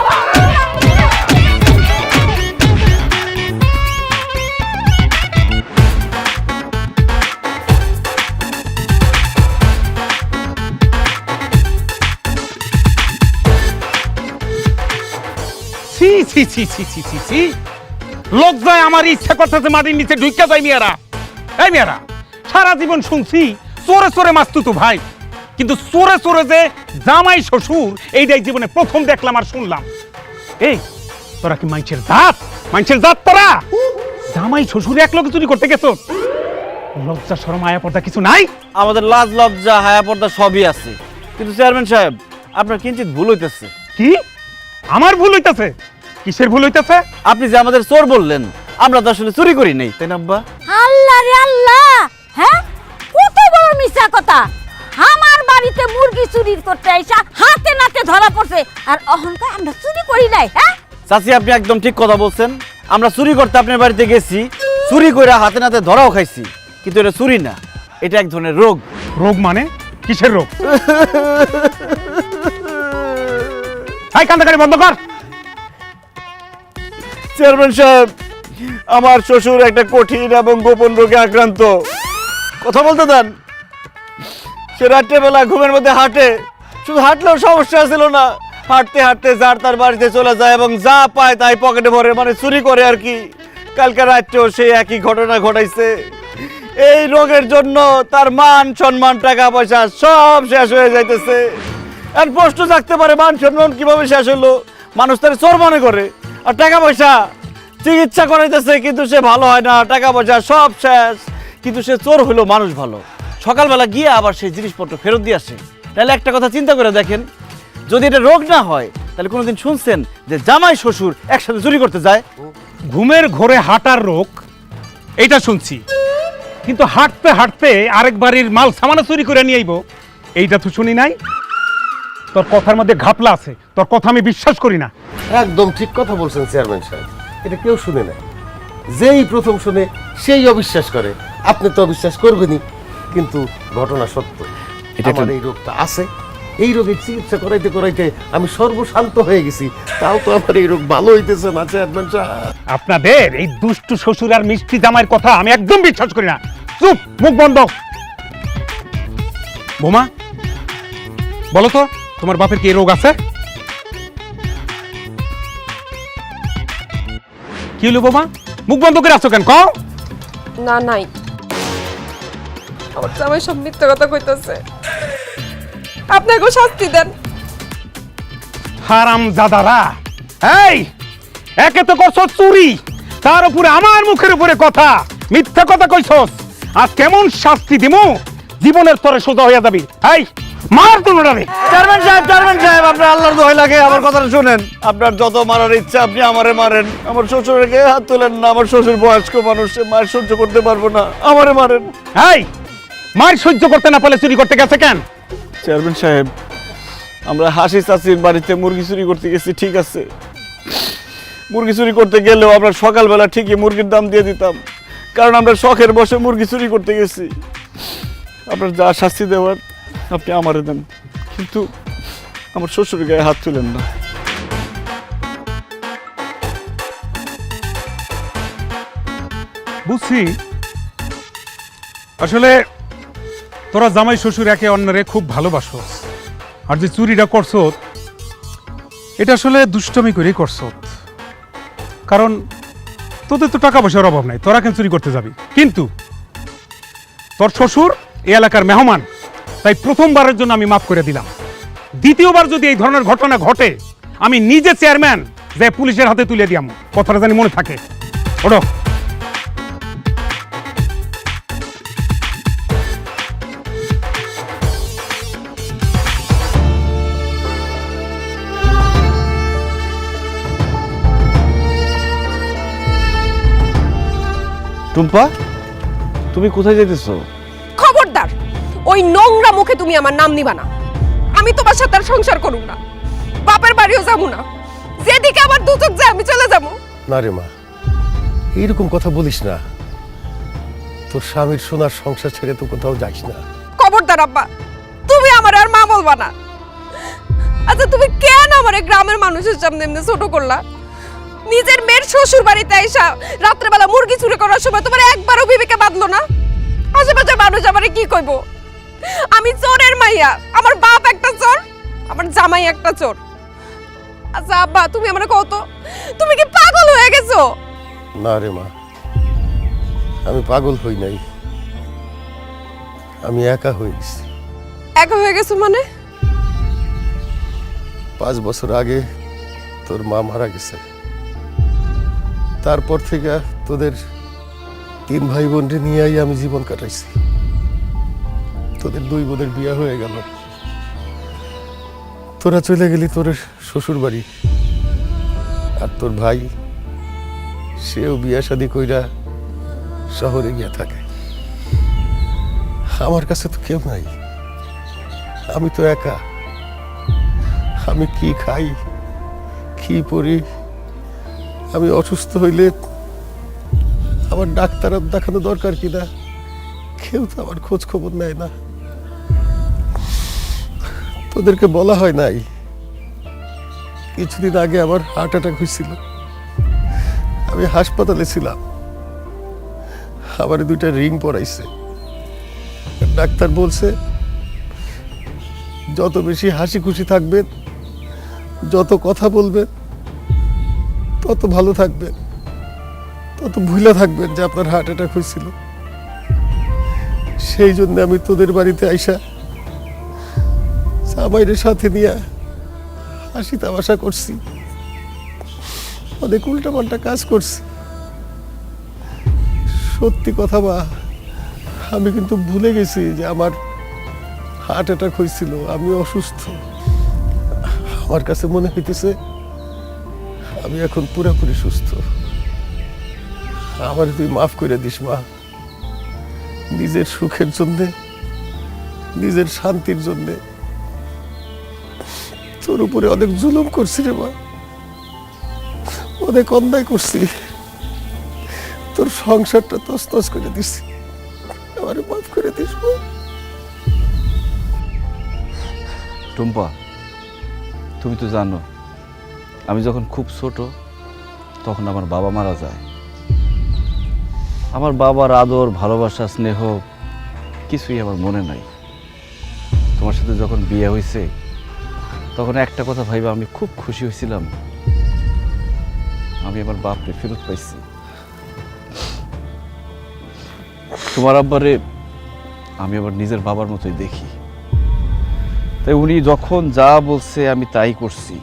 ছি ছি ছি ছি ছি ছি ছি, লজ্জায় আমার ইচ্ছা করতেছে মাটির নিচে ঢুইকা যাই। মেয়েরা, এই মেয়েরা, সারা জীবন শুনছি চোরে চোরে মাস্তুতো ভাই, কিন্তু চোরে চোরে যে জামাই শ্বশুর, এইটাই জীবনে প্রথম দেখলাম আর শুনলাম। এই তোরা কি মাইনছের জাত? মাইনছের জাত তোরা? জামাই শ্বশুর এক লোকে চুরি করতে গেছো? লজ্জা শরম আয়া পর্দা কিছু নাই? আমাদের লাজ লজ্জা হায়া পর্দা সবই আছে, কিন্তু চেয়ারম্যান সাহেব আপনার কিঞ্চিত ভুল হইতেছে। কি আমার ভুল হইতাছে? কিসের ভুল হইতাছে? আপনি যে আমাদের চোর বললেন, আমরা তো আসলে চুরি করি নাই, তাই না আব্বা? আল্লাহ রে আল্লাহ, হ্যাঁ কত বড় মিছা কথা। আমার বাড়িতে মুরগি চুরি করতে আইসা হাতে নাতে ধরা পড়ছে, আর অহংকার আমরা চুরি করি নাই। হ্যাঁ চাচি, আপনি একদম ঠিক কথা বলছেন। আমরা চুরি করতে আপনার বাড়িতে গেছি, চুরি করে হাতে নাতে ধরাও খাইছি, কিন্তু এটা চুরি না, এটা এক ধরনের রোগ। রোগ মানে? কিসের রোগ? এই কান্দাকারি বন্ধ কর। চেয়ারম্যান সাহেব, আমার শ্বশুর একটা কঠিন এবং গোপন রোগে আক্রান্ত। কথা বলতে দেন। সে রাত্রেবেলা ঘুমের মধ্যে হাঁটে, শুধু হাঁটলেও সমস্যা ছিল না, হাঁটতে হাঁটতে যার তার বাড়িতে চলে যায় এবং যা পায় তাই পকেটে ভরে, মানে চুরি করে আর কি। কালকে রাত্রেও সে একই ঘটনা ঘটাইছে। এই রোগের জন্য তার মান সম্মান টাকা পয়সা সব শেষ হয়ে যাইতেছে। আর প্রশ্ন থাকতে পারে, মান সম্মান কিভাবে শেষ হলো? মানুষ তার চোর মনে করে, আর টাকা পয়সা চিকিৎসা করাইতেছে, কিন্তু সে ভালো হয় না, টাকা পয়সা সব শেষ। কিন্তু সে চোর হলো মানুষ ভালো, সকালবেলা গিয়ে আবার সেই জিনিসপত্র ফেরত দিয়ে আসে। তাহলে একটা কথা চিন্তা করে দেখেন, যদি এটা রোগ না হয় তাহলে কোনোদিন শুনছেন যে জামাই শ্বশুর একসাথে চুরি করতে যায়? ঘুমের ঘোরে হাঁটার রোগ, এটা শুনছি, কিন্তু হাঁটতে হাঁটতে আরেক বাড়ির মাল সামানা চুরি করে নিয়ে আইব, এইটা তো শুনি নাই। তোর কথার মধ্যে ঘাপলা আছে, তোর কথা আমি বিশ্বাস করি না। একদম ঠিক কথা বলছেন চেয়ারম্যান সাহেব, এটা কেউ শুনে না। যেই প্রথম শুনে সেই অবিশ্বাস করে, আপনি তো অবিশ্বাস করবেনই। কিন্তু ঘটনা সত্য, আমার এই রোগটা আছে। এই রোগের চিকিৎসা করাইতে করাইতে আমি সর্বশান্ত হয়ে গেছি, তাও তো আমার এই রোগ ভালো হইতেছে না চেয়ারম্যান সাহেব। আপনাদের এই দুষ্টু শ্বশুর আর মিষ্টি জামাইয়ের কথা আমি একদম বিশ্বাস করি না। চুপ, মুখ বন্ধ। বোমা, বলো তো তোমার বাপের কি এই রোগ আছে? কি হলো বোমা, মুখ বন্ধ করে আছো কেন? কও। না নাই, আমার জামাই সব মিথ্যা কথা কইতাছে। আপনাকে শাস্তি দেন। হারামজাদারা, এই একে তো করছো চুরি, তার উপরে আমার মুখের উপরে কথা, মিথ্যা কথা কইছস। আজ কেমন শাস্তি দিমু, জীবনের তরে সোজা হইয়া যাবি। এই মার দুনোটারে। চেয়ারম্যান সাহেব, আপনার আল্লাহর দোহাই লাগে, আমার কথাটা শুনেন। আপনার যত মারার ইচ্ছা আপনি আমারে মারেন, আমার শ্বশুরের গায়ে হাত তোলেন না। আমার শ্বশুর বয়স্ক মানুষ, সে মায়ের সহ্য করতে পারবো না, আমারে মারেন। এই মার সহ্য করতে না পারলে চুরি করতে গেছে কেন? চেয়ারম্যান সাহেব, আমরা হাসি চাচির বাড়িতে মুরগি চুরি করতে গেছি, ঠিক আছে। মুরগি চুরি করতে গেলেও আমরা সকালবেলা ঠিকই মুরগির দাম দিয়ে দিতাম, কারণ আমরা শখের বসে মুরগি চুরি করতে গেছি। আপনার যা শাস্তি দেওয়ার আপনি আমারে দেন, কিন্তু আমার শ্বশুরের গায়ে হাত তুলেন না। বুঝছি, আসলে তোরা জামাই শ্বশুর একে অন্যরে খুব ভালোবাসোস, আর যে চুরিটা করছো এটা আসলে দুষ্টমি করেই করছো। কারণ তোদের তো টাকা পয়সার অভাব নাই, তোরা কেন চুরি করতে যাবি? কিন্তু তোর শ্বশুর এই এলাকার মেহমান, তাই প্রথমবারের জন্য আমি মাফ করে দিলাম। দ্বিতীয়বার যদি এই ধরনের ঘটনা ঘটে, আমি নিজে চেয়ারম্যান যে পুলিশের হাতে তুলে দিয়াম, কথাটা জানি মনে থাকে। ওঠো। টুম্পা, তুমি কোথায় যেতেছো? খবরদার, ওই নোংরা মুখে তুমি আমার নাম নিবা না। আমি তোমার সাথে আর সংসার করুম না, বাপের বাড়িও যাবো না। যেদিকে আমার দু চোখ যায় আমি চলে যাবো। না রে মা, এইরকম কথা বলিস না। তোর স্বামীর সোনার সংসার ছেড়ে তো কোথাও যাইস না। খবরদার আব্বা, তুমি আমার আর মা বলবা না। আচ্ছা, তুমি কেন আমার এই গ্রামের মানুষের সামনে এমনি ছোট করলা? নিজের মেয়ের শ্বশুর বাড়িতে আইসা রাত্রেবেলা মুরগি চুরি করার সময় তোমার একবারও বিবেকে বাঁধলো না? আশেপাশের মানুষ আমারে কি কইবো? আমি চোরের মাইয়া, আমার বাপ একটা চোর, আমার জামাই একটা চোর। আচ্ছা আব্বা, তুমি আমারে কত, তুমি কি পাগল হয়ে গেছো? না রে মা, আমি পাগল হই নাই, আমি একা হয়ে গেছি। একা হয়ে গেছো মানে? 5 বছর আগে তোর মা মারা গেছে। তারপর থেকে তোদের 3 ভাই বোনকে নিয়েই আমি জীবন কাটাইছি। তোদের 2 বোনের বিয়ে হয়ে গেল, তোরা চলে গেলি তোর শ্বশুর বাড়ি। আর তোর ভাই, সেও বিয়া শাদি কইরা শহরে গিয়া থাকে। আমার কাছে তো কেউ নাই, আমি তো একা। আমি কি খাই, কি পরি, আমি অসুস্থ হইলে আমার ডাক্তার দেখানো দরকার কিনা, কেউ তো আমার খোঁজ খবর নেয় না। তোদেরকে বলা হয় নাই, কিছুদিন আগে আমার হার্ট অ্যাটাক হয়েছিল, আমি হাসপাতালে ছিলাম। আমার 2টা রিং পরাইছে। ডাক্তার বলছে যত বেশি হাসি খুশি থাকবেন, যত কথা বলবেন, তত ভালো থাকবেন, তত ভুলে থাকবেন যে আপনার হার্ট অ্যাটাক হয়েছিল। সেই জন্য আমি তোদের বাড়িতে আইসা জামাইয়ের সাথে নিয়ে হাসি তামাশা করছি, অনেক উল্টাপাল্টা কাজ করছি। সত্যি কথা মা, আমি কিন্তু ভুলে গেছি যে আমার হার্ট অ্যাটাক হয়েছিল, আমি অসুস্থ। আমার কাছে মনে হইতেছে আমি এখন পুরোপুরি সুস্থ। আমার তুই মাফ করে দিস মা, নিজের সুখের জন্যে, নিজের শান্তির জন্যে তোর উপরে অনেক জুলুম করছি রে মা, অনেক অন্যায় করছি, তোর সংসারটা তছনছ করে দিছি, আমারে মাফ করে দিস মা। টুম্পা, তুমি তো জানো আমি যখন খুব ছোট তখন আমার বাবা মারা যায়। আমার বাবার আদর, ভালোবাসা, স্নেহ কিছুই আমার মনে নাই। তোমার সাথে যখন বিয়ে হয়েছে তখন একটা কথা ভাইবা আমি খুব খুশি হয়েছিলাম, আমি আমার বাপরে ফেরত পাইছি। তোমার আব্বারে আমি আবার নিজের বাবার মতোই দেখি, তাই উনি যখন যা বলছে আমি তাই করছি।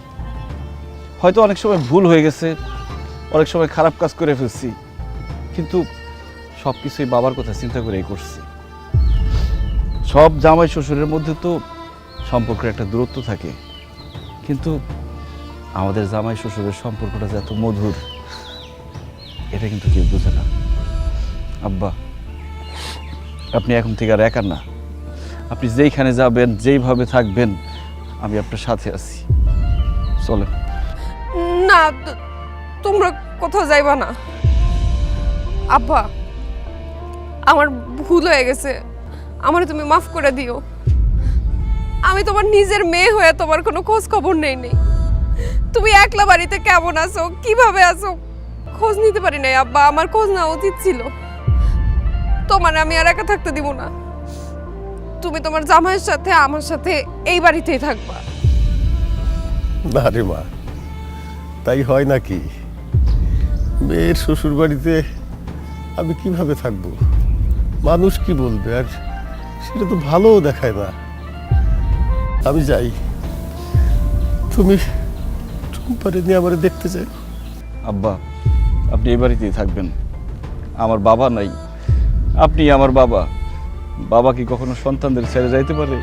হয়তো অনেক সময় ভুল হয়ে গেছে, অনেক সময় খারাপ কাজ করে ফেলছি, কিন্তু সব কিছুই বাবার কথা চিন্তা করেই করছি। সব জামাই শ্বশুরের মধ্যে তো সম্পর্কের একটা দূরত্ব থাকে, কিন্তু আমাদের জামাই শ্বশুরের সম্পর্কটা যে এত মধুর এটা কিন্তু কেউ বোঝে না। আব্বা, আপনি এখন থেকে আর একা না, আপনি যেইখানে যাবেন, যেইভাবে থাকবেন, আমি আপনার সাথে আছি। চলেন। না, তোমরা কোথাও যাইবা না। আব্বা, আমার ভুল হয়ে গেছে, আমারে তুমি মাফ করে দিও। আমি তোমার নিজের মেয়ে হয়ে তোমার কোনো খোঁজ খবর নেই। তুমি একলা বাড়িতে কেমন আছো, কিভাবে আছো খোঁজ নিতে পারি নাই। আব্বা, আমার খোঁজ নেওয়া উচিত ছিল। তোমার আমি আর একা থাকতে দিব না। তুমি তোমার জামাইয়ের সাথে আমার সাথে এই বাড়িতেই থাকবা। না রে মা, তাই হয় নাকি? মেয়ের শ্বশুর বাড়িতে আমি কিভাবে থাকবো? মানুষ কি বলবে, আর সেটা তো ভালোও দেখায় না। আমি যাই, তুমি টুম্পারে নিয়ে আমার দেখতে চাই। আব্বা, আপনি এই বাড়িতেই থাকবেন। আমার বাবা নাই, আপনি আমার বাবা। বাবা কি কখনো সন্তানদের ছেড়ে যাইতে পারে?